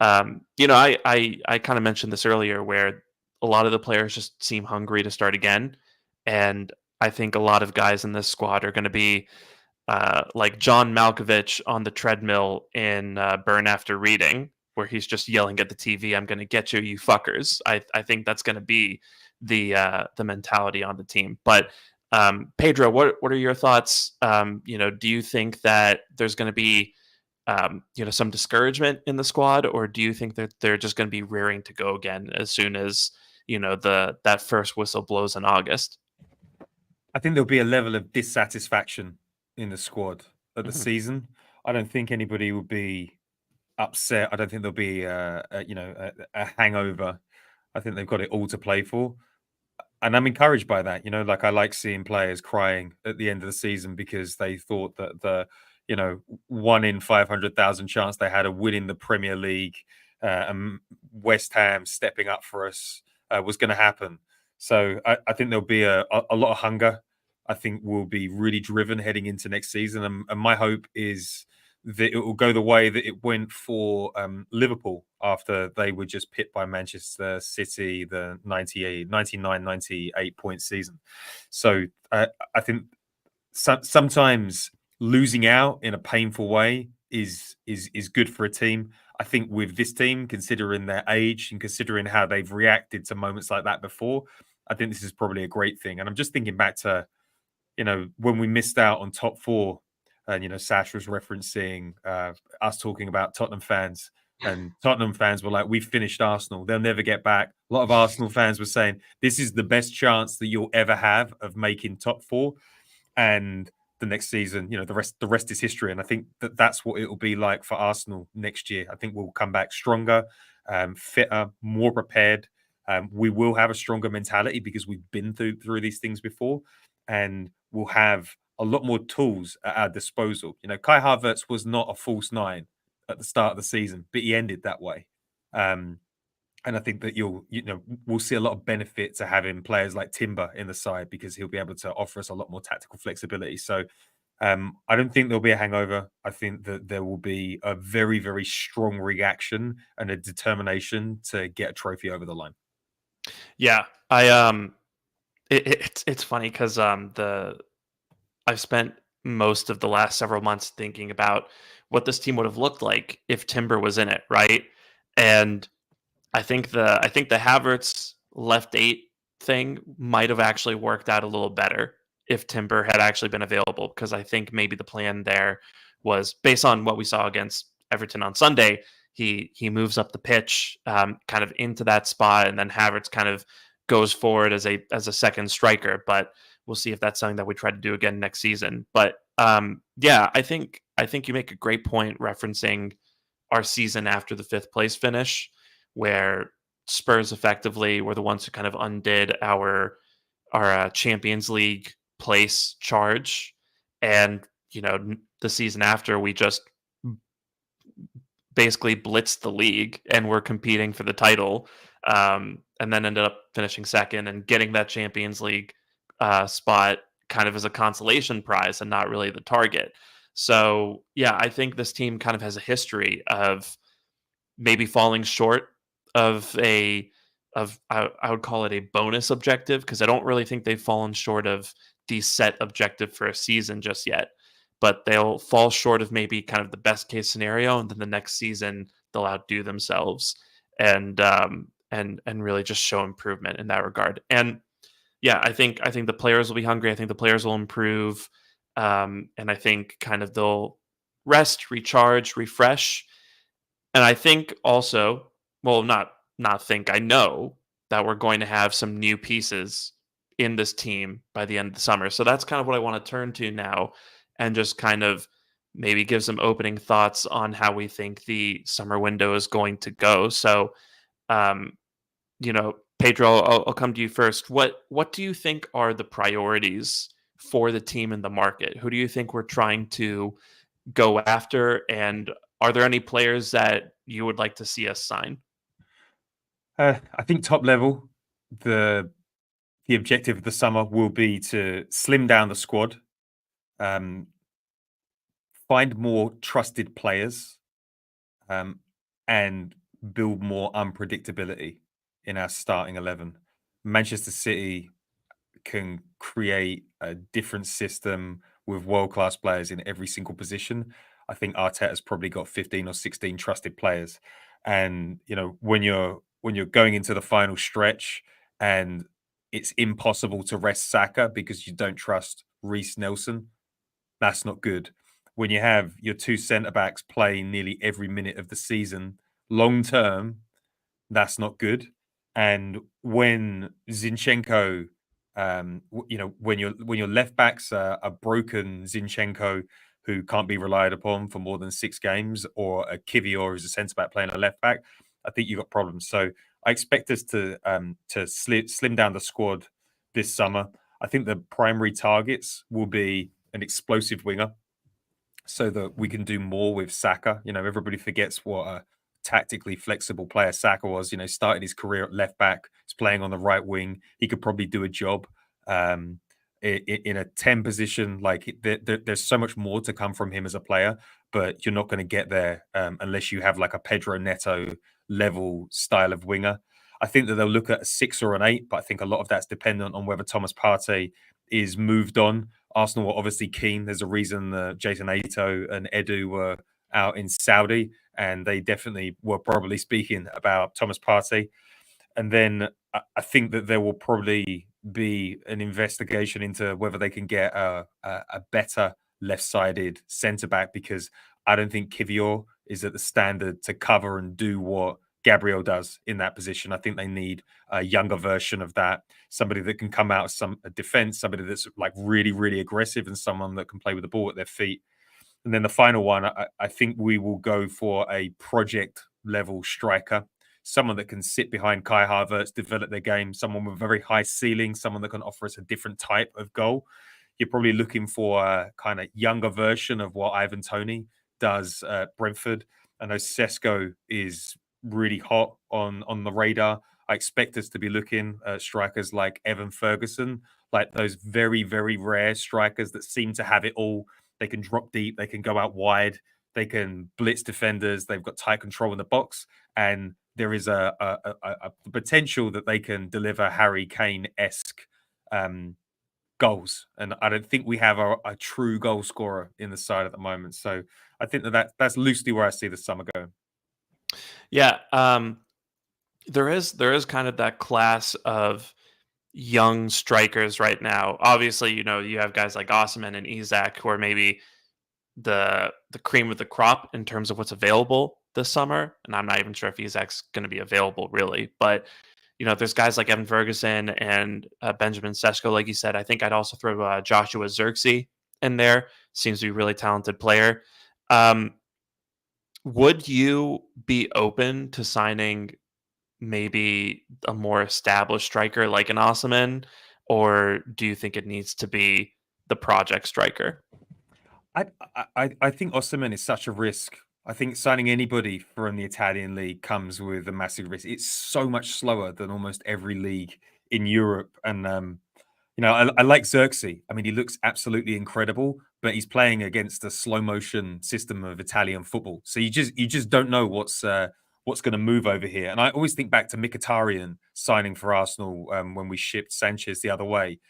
[SPEAKER 1] I kind of mentioned this earlier, where a lot of the players just seem hungry to start again, and I think a lot of guys in this squad are going to be like John Malkovich on the treadmill in Burn After Reading, where he's just yelling at the TV, "I'm going to get you, you fuckers." I think that's going to be the mentality on the team. But Pedro, what are your thoughts? Do you think that there's going to be some discouragement in the squad, or do you think that they're just going to be rearing to go again as soon as that first whistle blows in August?
[SPEAKER 4] I think there'll be a level of dissatisfaction in the squad at the season. I don't think anybody will be upset. I don't think there'll be a hangover. I think they've got it all to play for. I'm encouraged by that. Like I like seeing players crying at the end of the season because they thought that the 1 in 500,000 chance they had of winning the Premier League and West Ham stepping up for us was going to happen. So I think there'll be a lot of hunger. I think we'll be really driven heading into next season, and my hope is that it will go the way that it went for Liverpool after they were just pipped by Manchester City, the 98 point season. So I think sometimes losing out in a painful way is good for a team. I think with this team, considering their age and considering how they've reacted to moments like that before, I think this is probably a great thing. And I'm just thinking back to, when we missed out on top four, and Sash was referencing us talking about Tottenham fans, and Tottenham fans were like, "We've finished Arsenal; they'll never get back." A lot of Arsenal fans were saying, "This is the best chance that you'll ever have of making top four." And the next season, the rest is history. And I think that's what it will be like for Arsenal next year. I think we'll come back stronger, fitter, more prepared. We will have a stronger mentality because we've been through these things before, and we'll have a lot more tools at our disposal. Kai Havertz was not a false nine at the start of the season, but he ended that way. And I think that we'll see a lot of benefit to having players like Timber in the side because he'll be able to offer us a lot more tactical flexibility. So I don't think there'll be a hangover. I think that there will be a very, very strong reaction and a determination to get a trophy over the line.
[SPEAKER 1] Yeah, it's funny because I've spent most of the last several months thinking about what this team would have looked like if Timber was in it, right? And I think the Havertz left 8 thing might have actually worked out a little better if Timber had actually been available, because I think maybe the plan there was based on what we saw against Everton on Sunday. He moves up the pitch, kind of into that spot, and then Havertz kind of goes forward as a second striker. But we'll see if that's something that we try to do again next season. But yeah, I think you make a great point referencing our season after the 5th place finish, where Spurs effectively were the ones who kind of undid our Champions League place charge, and the season after we just basically blitzed the league and were competing for the title, and then ended up finishing second and getting that Champions League spot kind of as a consolation prize and not really the target. So yeah, I think this team kind of has a history of maybe falling short of I would call it a bonus objective, because I don't really think they've fallen short of the set objective for a season just yet. But they'll fall short of maybe kind of the best case scenario, and then the next season they'll outdo themselves and really just show improvement in that regard. And yeah, I think the players will be hungry. I think the players will improve, and I think kind of they'll rest, recharge, refresh. And I think also, well, not think, I know that we're going to have some new pieces in this team by the end of the summer. So that's kind of what I want to turn to now, and just kind of maybe give some opening thoughts on how we think the summer window is going to go. So, um, Pedro, I'll come to you first. What do you think are the priorities for the team in the market? Who do you think we're trying to go after, and are there any players that you would like to see us sign?
[SPEAKER 4] I think top level, the objective of the summer will be to slim down the squad, find more trusted players, and build more unpredictability in our starting 11. Manchester City can create a different system with world-class players in every single position. I think Arteta's probably got 15 or 16 trusted players. And, when you're going into the final stretch and it's impossible to rest Saka because you don't trust Reece Nelson, that's not good. When you have your 2 centre-backs playing nearly every minute of the season, long term, that's not good. And when Zinchenko, when your left backs are broken, Zinchenko, who can't be relied upon for more than 6 games, or a Kivior who's a centre back playing a left back, I think you've got problems. So I expect us to slim down the squad this summer. I think the primary targets will be an explosive winger so that we can do more with Saka. Everybody forgets what a tactically flexible player Saka was. Started his career at left back, he's playing on the right wing. He could probably do a job in a 10 position. Like there's so much more to come from him as a player, but you're not going to get there unless you have like a Pedro Neto level style of winger. I think that they'll look at a 6 or an 8, but I think a lot of that's dependent on whether Thomas Partey is moved on. Arsenal were obviously keen. There's a reason that Jason Aito and Edu were out in Saudi, and they definitely were probably speaking about Thomas Partey. And then I think that there will probably be an investigation into whether they can get a better left-sided centre-back, because I don't think Kivior is at the standard to cover and do what Gabriel does in that position. I think they need a younger version of that, somebody that can come out of some defense, somebody that's like really, really aggressive, and someone that can play with the ball at their feet. And then the final one, I think we will go for a project level striker, someone that can sit behind Kai Havertz, develop their game, someone with a very high ceiling, someone that can offer us a different type of goal. You're probably looking for a kind of younger version of what Ivan Toney does at Brentford. I know Sesko is really hot on the radar. I expect us to be looking at strikers like Evan Ferguson, like those very, very rare strikers that seem to have it all. They can drop deep, they can go out wide, they can blitz defenders, they've got tight control in the box, and there is a potential that they can deliver Harry Kane-esque goals. And I don't think we have a true goal scorer in the side at the moment. So I think that's loosely where I see the summer going.
[SPEAKER 1] Yeah, there is kind of that class of young strikers right now. Obviously, you have guys like Osimhen and Isak who are maybe the cream of the crop in terms of what's available this summer. And I'm not even sure if Isak's going to be available really. But there's guys like Evan Ferguson and Benjamin Sesko, like you said. I think I'd also throw Joshua Zirkzee in there. Seems to be a really talented player. Would you be open to signing maybe a more established striker like an Osimhen, or do you think it needs to be the project striker?
[SPEAKER 4] I think Osimhen is such a risk. I think signing anybody from the Italian league comes with a massive risk. It's so much slower than almost every league in Europe. And I like Xerxes. I mean, he looks absolutely incredible, but he's playing against a slow motion system of Italian football. So you just don't know what's going to move over here. And I always think back to Mkhitaryan signing for Arsenal when we shipped Sanchez the other way,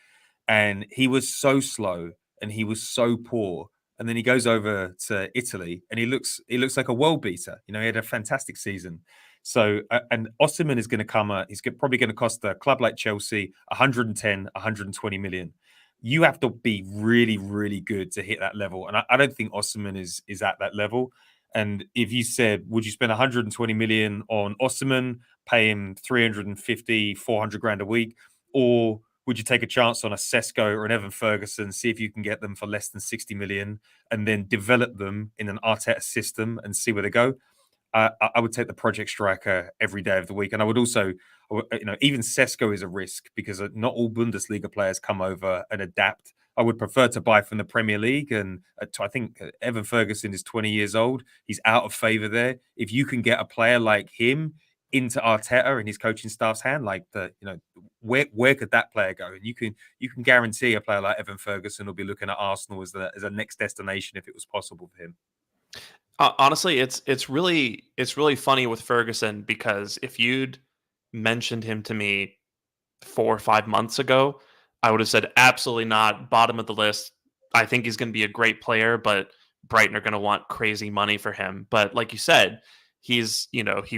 [SPEAKER 4] and he was so slow and he was so poor. And then he goes over to Italy and he looks like a world beater. He had a fantastic season. So, and Osimhen is going to come, he's probably going to cost a club like Chelsea 110, 120 million. You have to be really, really good to hit that level. And I don't think Osimhen is at that level. And if you said, would you spend 120 million on Osimhen, pay him 350, 400 grand a week, or would you take a chance on a Sesko or an Evan Ferguson, see if you can get them for less than 60 million and then develop them in an Arteta system and see where they go? I would take the project striker every day of the week. And I would also, even Sesko is a risk because not all Bundesliga players come over and adapt. I would prefer to buy from the Premier League. And I think Evan Ferguson is 20 years old. He's out of favour there. If you can get a player like him into Arteta and his coaching staff's hand, where could that player go? And you can guarantee a player like Evan Ferguson will be looking at Arsenal as a next destination if it was possible for him.
[SPEAKER 1] Honestly, it's really funny with Ferguson, because if you'd mentioned him to me 4 or 5 months ago, I would have said absolutely not, bottom of the list. I think he's going to be a great player, but Brighton are going to want crazy money for him. But like you said, he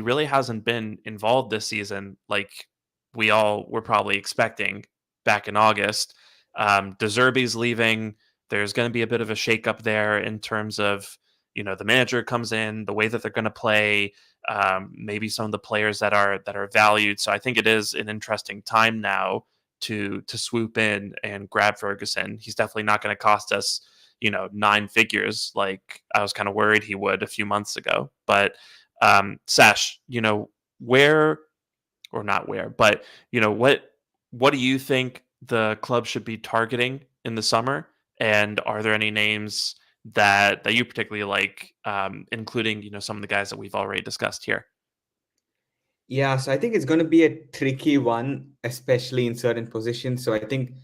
[SPEAKER 1] really hasn't been involved this season like we all were probably expecting back in August. De Zerbi's leaving. There's going to be a bit of a shakeup there in terms of, the manager comes in, the way that they're going to play, maybe some of the players that are valued. So I think it is an interesting time now to swoop in and grab Ferguson. He's definitely not going to cost us, 9 figures like I was kind of worried he would a few months ago. But Sash, where or not where, but what do you think the club should be targeting in the summer? And are there any names that you particularly like, including some of the guys that we've already discussed here?
[SPEAKER 3] Yeah, so I think it's going to be a tricky one, especially in certain positions. So I think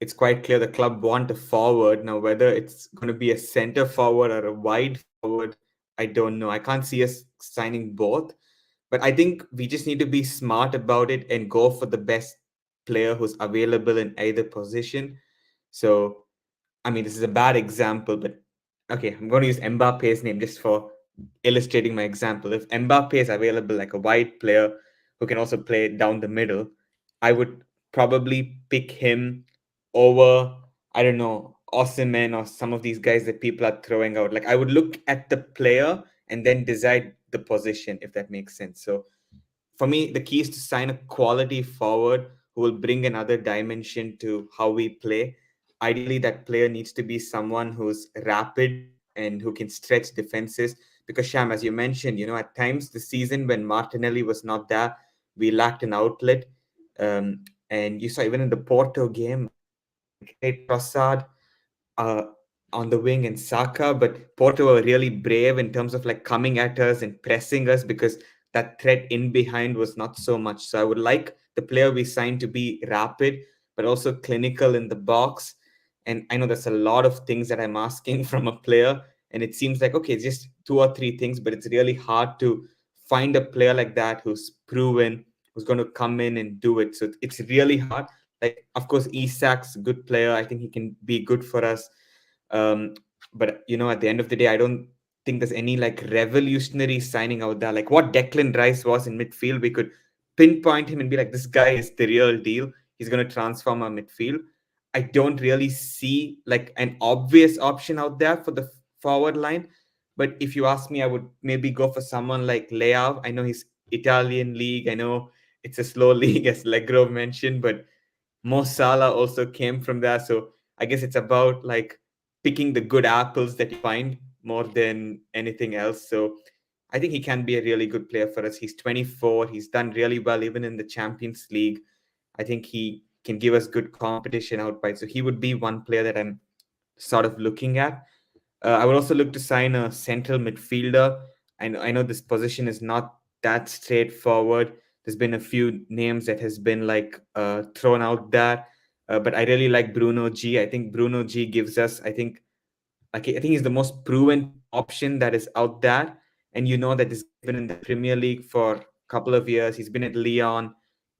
[SPEAKER 3] it's quite clear the club want a forward. Now, whether it's going to be a center forward or a wide forward, I don't know. I can't see us signing both. But I think we just need to be smart about it and go for the best player who's available in either position. So, I mean, this is a bad example, but okay, I'm going to use Mbappe's name just for illustrating my example. If Mbappe is available like a wide player who can also play down the middle, I would probably pick him over, I don't know, Osimhen or some of these guys that people are throwing out. Like I would look at the player and then decide the position, if that makes sense. So for me, the key is to sign a quality forward who will bring another dimension to how we play. Ideally, that player needs to be someone who's rapid and who can stretch defenses. Because Sham, as you mentioned, at times this season when Martinelli was not there, we lacked an outlet. And you saw even in the Porto game, great Trossard, uh, on the wing and Saka, but Porto were really brave in terms of like coming at us and pressing us because that threat in behind was not so much. So I would like the player we signed to be rapid, but also clinical in the box. And I know there's a lot of things that I'm asking from a player, and it seems like okay, it's just two or three things, but it's really hard to find a player like that who's proven, who's going to come in and do it. So it's really hard. Like, of course, Isak's a good player. I think he can be good for us. But at the end of the day, I don't think there's any like revolutionary signing out there. Like what Declan Rice was in midfield, we could pinpoint him and be like, this guy is the real deal. He's going to transform our midfield. I don't really see like an obvious option out there for the forward line. But if you ask me, I would maybe go for someone like Leao. I know he's Italian league. I know it's a slow league, as Legro mentioned, but Mo Salah also came from there. So I guess it's about like picking the good apples that you find more than anything else. So I think he can be a really good player for us. He's 24. He's done really well even in the Champions League. I think he can give us good competition outside. So he would be one player that I'm sort of looking at. I would also look to sign a central midfielder. I know this position is not that straightforward. There's been a few names that has been like thrown out there, but I really like Bruno G. I think Bruno G gives us. I think he's the most proven option that is out there, and that he's been in the Premier League for a couple of years. He's been at Lyon.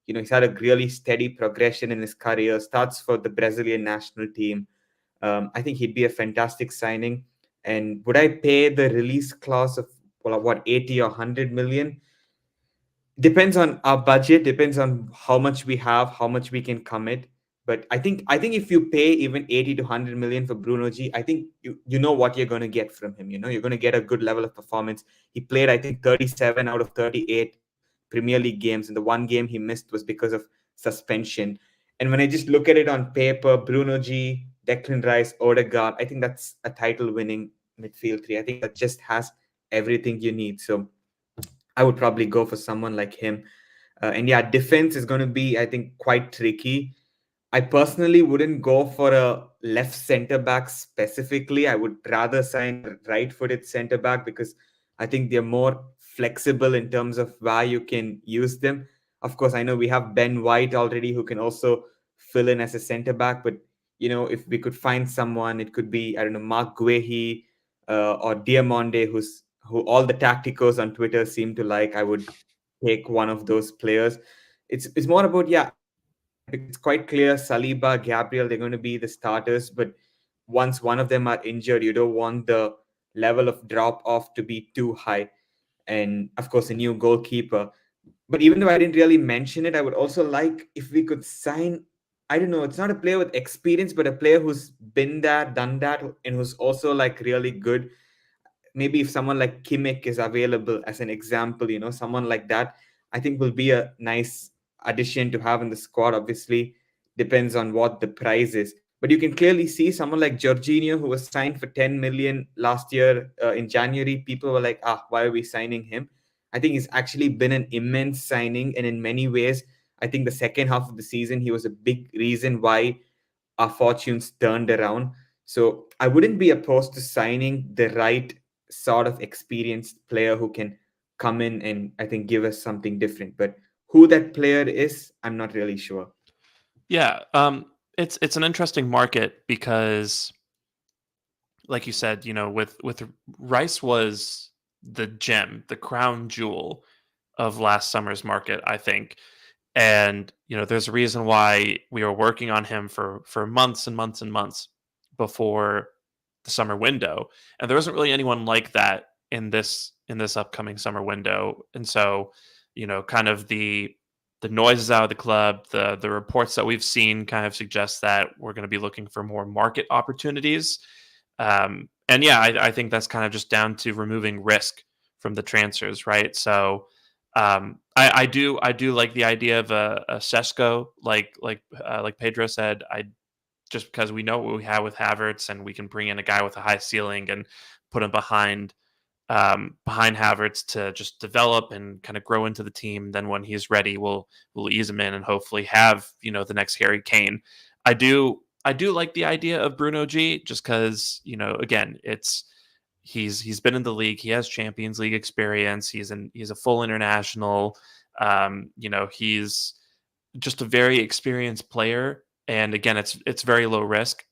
[SPEAKER 3] He's had a really steady progression in his career. Starts for the Brazilian national team. I think he'd be a fantastic signing. And would I pay the release clause of what 80 or 100 million? Depends on our budget, depends on how much we have, how much we can commit. But I think if you pay even 80 to 100 million for Bruno G, I think you know what you're going to get from him. You're going to get a good level of performance. He played, I think, 37 out of 38 Premier League games, and the one game he missed was because of suspension. And when I just look at it on paper, Bruno G, Declan Rice, Odegaard, I think that's a title winning midfield three. I think that just has everything you need. So I would probably go for someone like him. And yeah, defense is going to be, I think, quite tricky. I personally wouldn't go for a left center back specifically. I would rather sign a right-footed center back because I think they're more flexible in terms of where you can use them. Of course, I know we have Ben White already who can also fill in as a center back, but if we could find someone, it could be, I don't know, Mark Guehi or Diamonde, who all the tacticos on Twitter seem to like. I would take one of those players. It's more about, yeah, it's quite clear Saliba, Gabriel, they're going to be the starters, but once one of them are injured, you don't want the level of drop off to be too high. And of course, a new goalkeeper. But even though I didn't really mention it, I would also like if we could sign, I don't know, it's not a player with experience, but a player who's been there, done that, and who's also like really good. Maybe if someone like Kimmich is available as an example, someone like that, I think will be a nice addition to have in the squad. Obviously, depends on what the price is. But you can clearly see someone like Jorginho, who was signed for 10 million last year in January. People were like, why are we signing him? I think he's actually been an immense signing. And in many ways, I think the second half of the season, he was a big reason why our fortunes turned around. So I wouldn't be opposed to signing the right sort of experienced player who can come in and I think give us something different. But who that player is, I'm not really sure.
[SPEAKER 1] Yeah, it's an interesting market because, like you said, with Rice was the gem, the crown jewel of last summer's market, I think. And there's a reason why we were working on him for months and months and months before the summer window, and there wasn't really anyone like that in this upcoming summer window. And so, kind of the noises out of the club, the reports that we've seen kind of suggest that we're going to be looking for more market opportunities. And yeah, I think that's kind of just down to removing risk from the transfers, right? So I do like the idea of a Sesko, like Pedro said. I just because we know what we have with Havertz, and we can bring in a guy with a high ceiling and put him behind Havertz to just develop and kind of grow into the team. Then when he's ready, we'll ease him in and hopefully have the next Harry Kane. I do like the idea of Bruno G, just because again, he's been in the league, he has Champions League experience, he's a full international. He's just a very experienced player, and again, it's very low risk.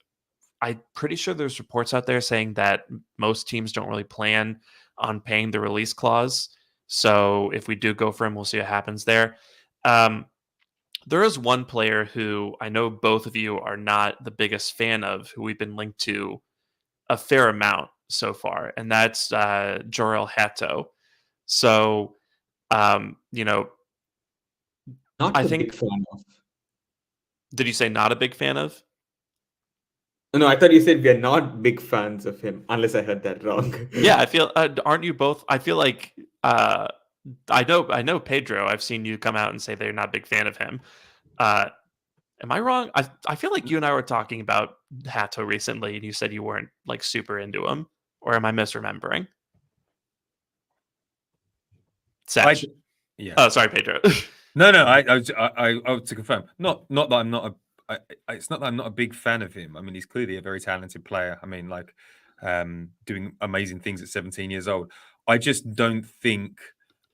[SPEAKER 1] I'm pretty sure there's reports out there saying that most teams don't really plan on paying the release clause. So if we do go for him, we'll see what happens there. Um, there is one player who I know both of you are not the biggest fan of, who we've been linked to a fair amount so far, and that's Jorel Hato. So, um, you know,
[SPEAKER 3] Not
[SPEAKER 1] I
[SPEAKER 3] a big
[SPEAKER 1] think,
[SPEAKER 3] fan of.
[SPEAKER 1] did you say not a big fan of?
[SPEAKER 3] No, I thought you said we are not big fans of him, unless I heard that wrong.
[SPEAKER 1] Yeah, I feel, aren't you both? I feel like, I know Pedro. I've seen you come out and say they're not a big fan of him. Uh, am I wrong? I feel like you and I were talking about Hato recently, and you said you weren't like super into him, or am I misremembering? Sash.
[SPEAKER 4] Yeah.
[SPEAKER 1] Oh, sorry, Pedro.
[SPEAKER 4] No, I to confirm, not that I'm not it's not that I'm not a big fan of him. I mean, he's clearly a very talented player. I mean, like, doing amazing things at 17 years old. I just don't think,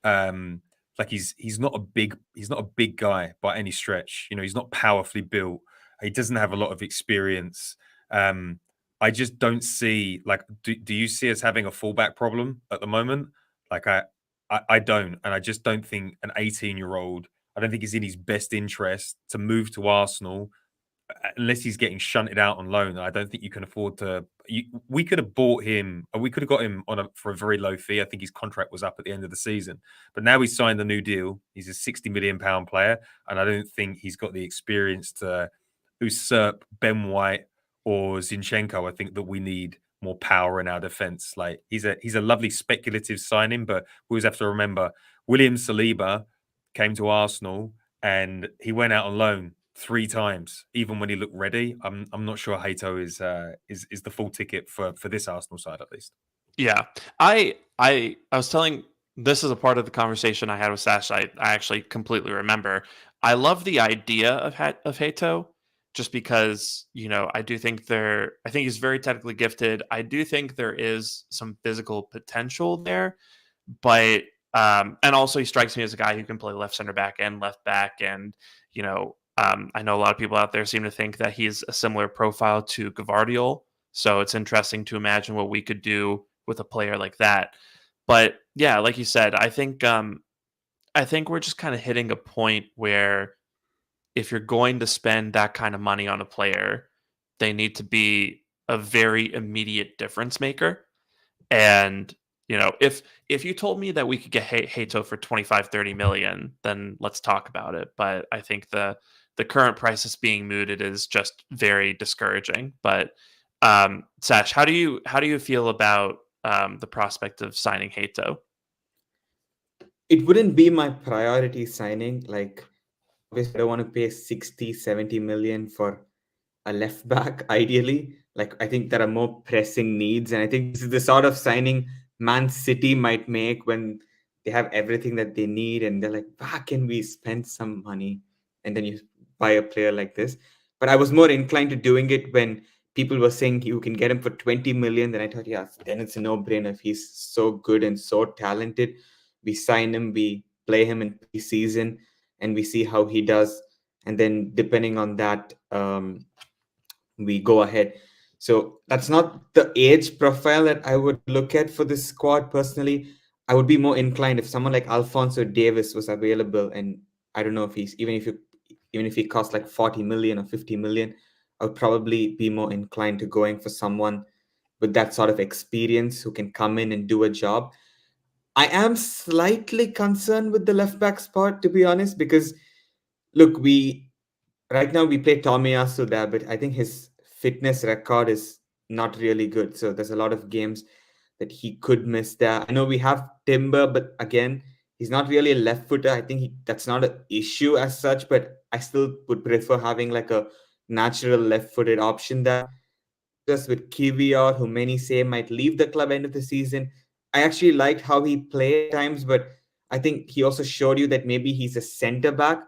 [SPEAKER 4] like he's not a big guy by any stretch. He's not powerfully built. He doesn't have a lot of experience. I just don't see, like, do you see us having a fullback problem at the moment? Like, I don't, and I just don't think an 18-year-old. I don't think it's in his best interest to move to Arsenal unless he's getting shunted out on loan. I don't think you can afford to. We could have bought him, or we could have got him for a very low fee. I think his contract was up at the end of the season, but now he's signed a new deal. He's a £60 million player, and I don't think he's got the experience to usurp Ben White or Zinchenko. I think that we need more power in our defense. Like, he's a lovely speculative signing, but we always have to remember William Saliba came to Arsenal and he went out on loan 3 times, even when he looked ready. I'm not sure Hato is the full ticket for this Arsenal side, at least.
[SPEAKER 1] Yeah, I was telling. This is a part of the conversation I had with Sash. I actually completely remember. I love the idea of Hato, just because I do think I think he's very technically gifted. I do think there is some physical potential there, but and also he strikes me as a guy who can play left center back and left back, and I know a lot of people out there seem to think that he's a similar profile to Gavardiol. So it's interesting to imagine what we could do with a player like that. But yeah, like you said, I think we're just kind of hitting a point where if you're going to spend that kind of money on a player, they need to be a very immediate difference maker. And if you told me that we could get Hato for 25-30 million, then let's talk about it. But I think the current price is being mooted is just very discouraging. But Sash, how do you feel about the prospect of signing Hato?
[SPEAKER 3] It wouldn't be my priority signing. Like, obviously, I don't want to pay 60, 70 million for a left back, ideally. Like, I think there are more pressing needs. And I think this is the sort of signing Man City might make when they have everything that they need. And they're like, where can we spend some money? and then you buy a player like this. But I was more inclined to doing it when people were saying you can get him for 20 million. Then I thought, yeah, then it's a no-brainer. If he's so good and so talented, we sign him, we play him in preseason, and we see how he does. And then depending on that, we go ahead. So that's not the age profile that I would look at for this squad personally. I would be more inclined if someone like Alfonso Davis was available, and I don't know if he's even if he costs like 40 million or 50 million, I would probably be more inclined to going for someone with that sort of experience who can come in and do a job. I am slightly concerned with the left back spot, to be honest, because look, we right now we play Tomiyasu there, but I think his fitness record is not really good. So there's a lot of games that he could miss there. I know we have Timber, but again, he's not really a left footer. I think that's not an issue as such, but I still would prefer having like a natural left footed option there. Just with Kiwior, who many say might leave the club end of the season. I actually liked how he played at times, but I think he also showed you that maybe he's a center back.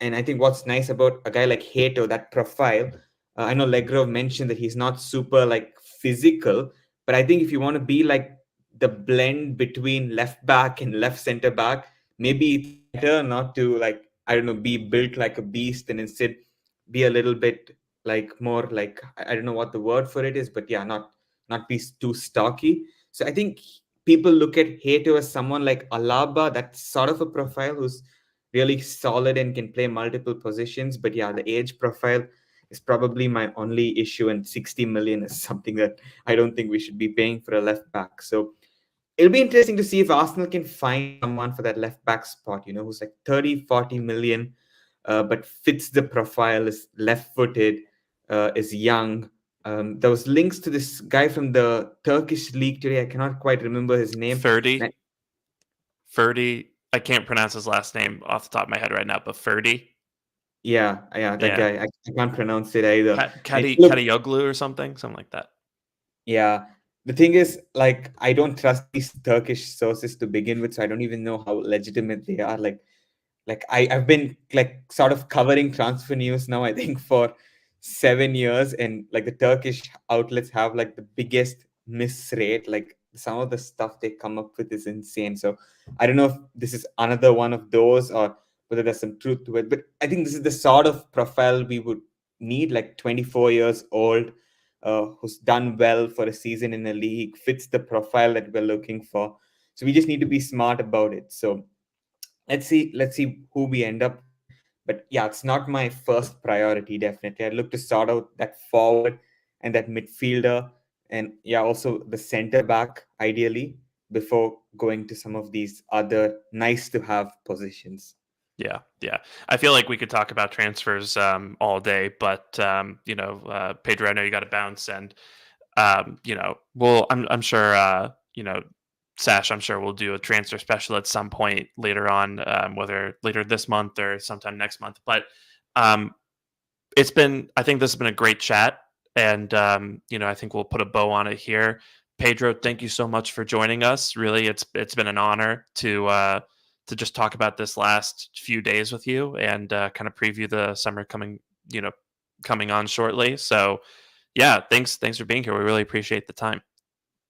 [SPEAKER 3] And I think what's nice about a guy like Hato, that profile, I know Legrove mentioned that he's not super like physical, but I think if you want to be like the blend between left back and left center back, maybe it's better not to like, I don't know, be built like a beast and instead be a little bit like more like, I don't know what the word for it is, but yeah, not be too stocky. So I think people look at Hato as someone like Alaba, that's sort of a profile who's really solid and can play multiple positions. But yeah, the age profile is probably my only issue, and 60 million is something that I don't think we should be paying for a left back. So it'll be interesting to see if Arsenal can find someone for that left back spot, who's like 30, 40 million, but fits the profile, is left footed, is young. There was links to this guy from the Turkish league today. I cannot quite remember his name.
[SPEAKER 1] 30. I can't pronounce his last name off the top of my head right now, but Ferdy.
[SPEAKER 3] Yeah, that guy. I can't pronounce it either.
[SPEAKER 1] Kadiyoglu or something like that.
[SPEAKER 3] Yeah. The thing is, like, I don't trust these Turkish sources to begin with, so I don't even know how legitimate they are. Like I've been like sort of covering transfer news now, I think, for 7 years, and like the Turkish outlets have like the biggest miss rate. Like some of the stuff they come up with is insane. So I don't know if this is another one of those or whether there's some truth to it. But I think this is the sort of profile we would need, like 24 years old, who's done well for a season in a league, fits the profile that we're looking for. So we just need to be smart about it. So let's see who we end up. But yeah, it's not my first priority. Definitely, I look to sort out that forward and that midfielder, and yeah, also the center back ideally before going to some of these other nice to have positions.
[SPEAKER 1] Yeah. I feel like we could talk about transfers all day, but Pedro, I know you got to bounce, and I'm sure Sash, I'm sure we'll do a transfer special at some point later on, whether later this month or sometime next month. But I think this has been a great chat, and I think we'll put a bow on it here. Pedro, thank you so much for joining us. Really, it's been an honor to just talk about this last few days with you and kind of preview the summer coming on shortly. So yeah, thanks for being here. We really appreciate the time.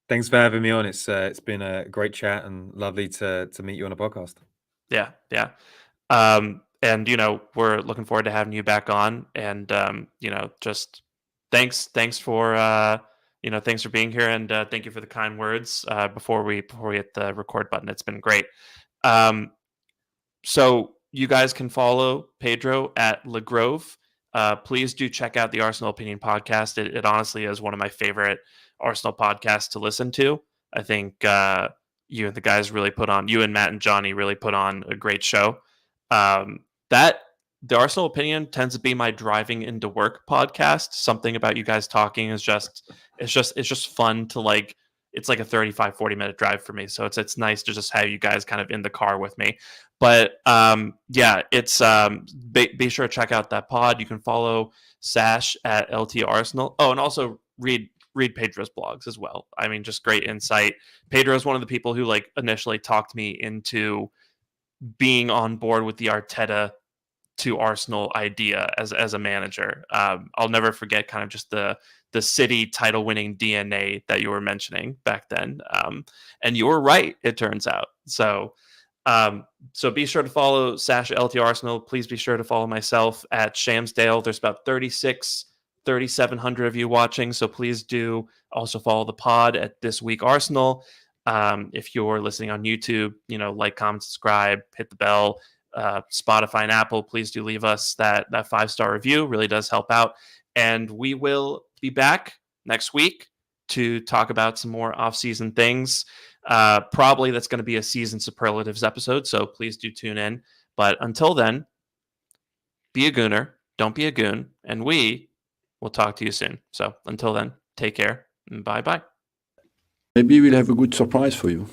[SPEAKER 4] Thanks for having me on. It's been a great chat and lovely to meet you on a podcast.
[SPEAKER 1] Yeah. And we're looking forward to having you back on. And just thanks for thanks for being here, and thank you for the kind words before we hit the record button. It's been great. So you guys can follow Pedro at Legrove. Please do check out the Arsenal Opinion podcast. It honestly is one of my favorite Arsenal podcasts to listen to. I think you and the guys you and Matt and Johnny really put on a great show. That the Arsenal Opinion tends to be my driving into work podcast. Something about you guys talking is just fun to like. It's like a 35, 40-minute drive for me. So it's nice to just have you guys kind of in the car with me. But it's be sure to check out that pod. You can follow Sash at LT Arsenal. Oh, and also read Pedro's blogs as well. I mean, just great insight. Pedro is one of the people who like initially talked me into being on board with the Arteta to Arsenal idea as a manager. I'll never forget kind of just the City title winning DNA that you were mentioning back then. And you were right, it turns out. So be sure to follow Sash at LT Arsenal. Please be sure to follow myself at Shamsdale. There's about 3,700 of you watching. So please do also follow the pod at This Week Arsenal. If you're listening on YouTube, like, comment, subscribe, hit the bell. Spotify and Apple, please do leave us that 5-star review. Really does help out. And we will be back next week to talk about some more off-season things. Probably that's going to be a season superlatives episode, so please do tune in. But until then, be a gooner, don't be a goon, and we will talk to you soon. So until then, take care, and bye-bye.
[SPEAKER 2] Maybe we'll have a good surprise for you.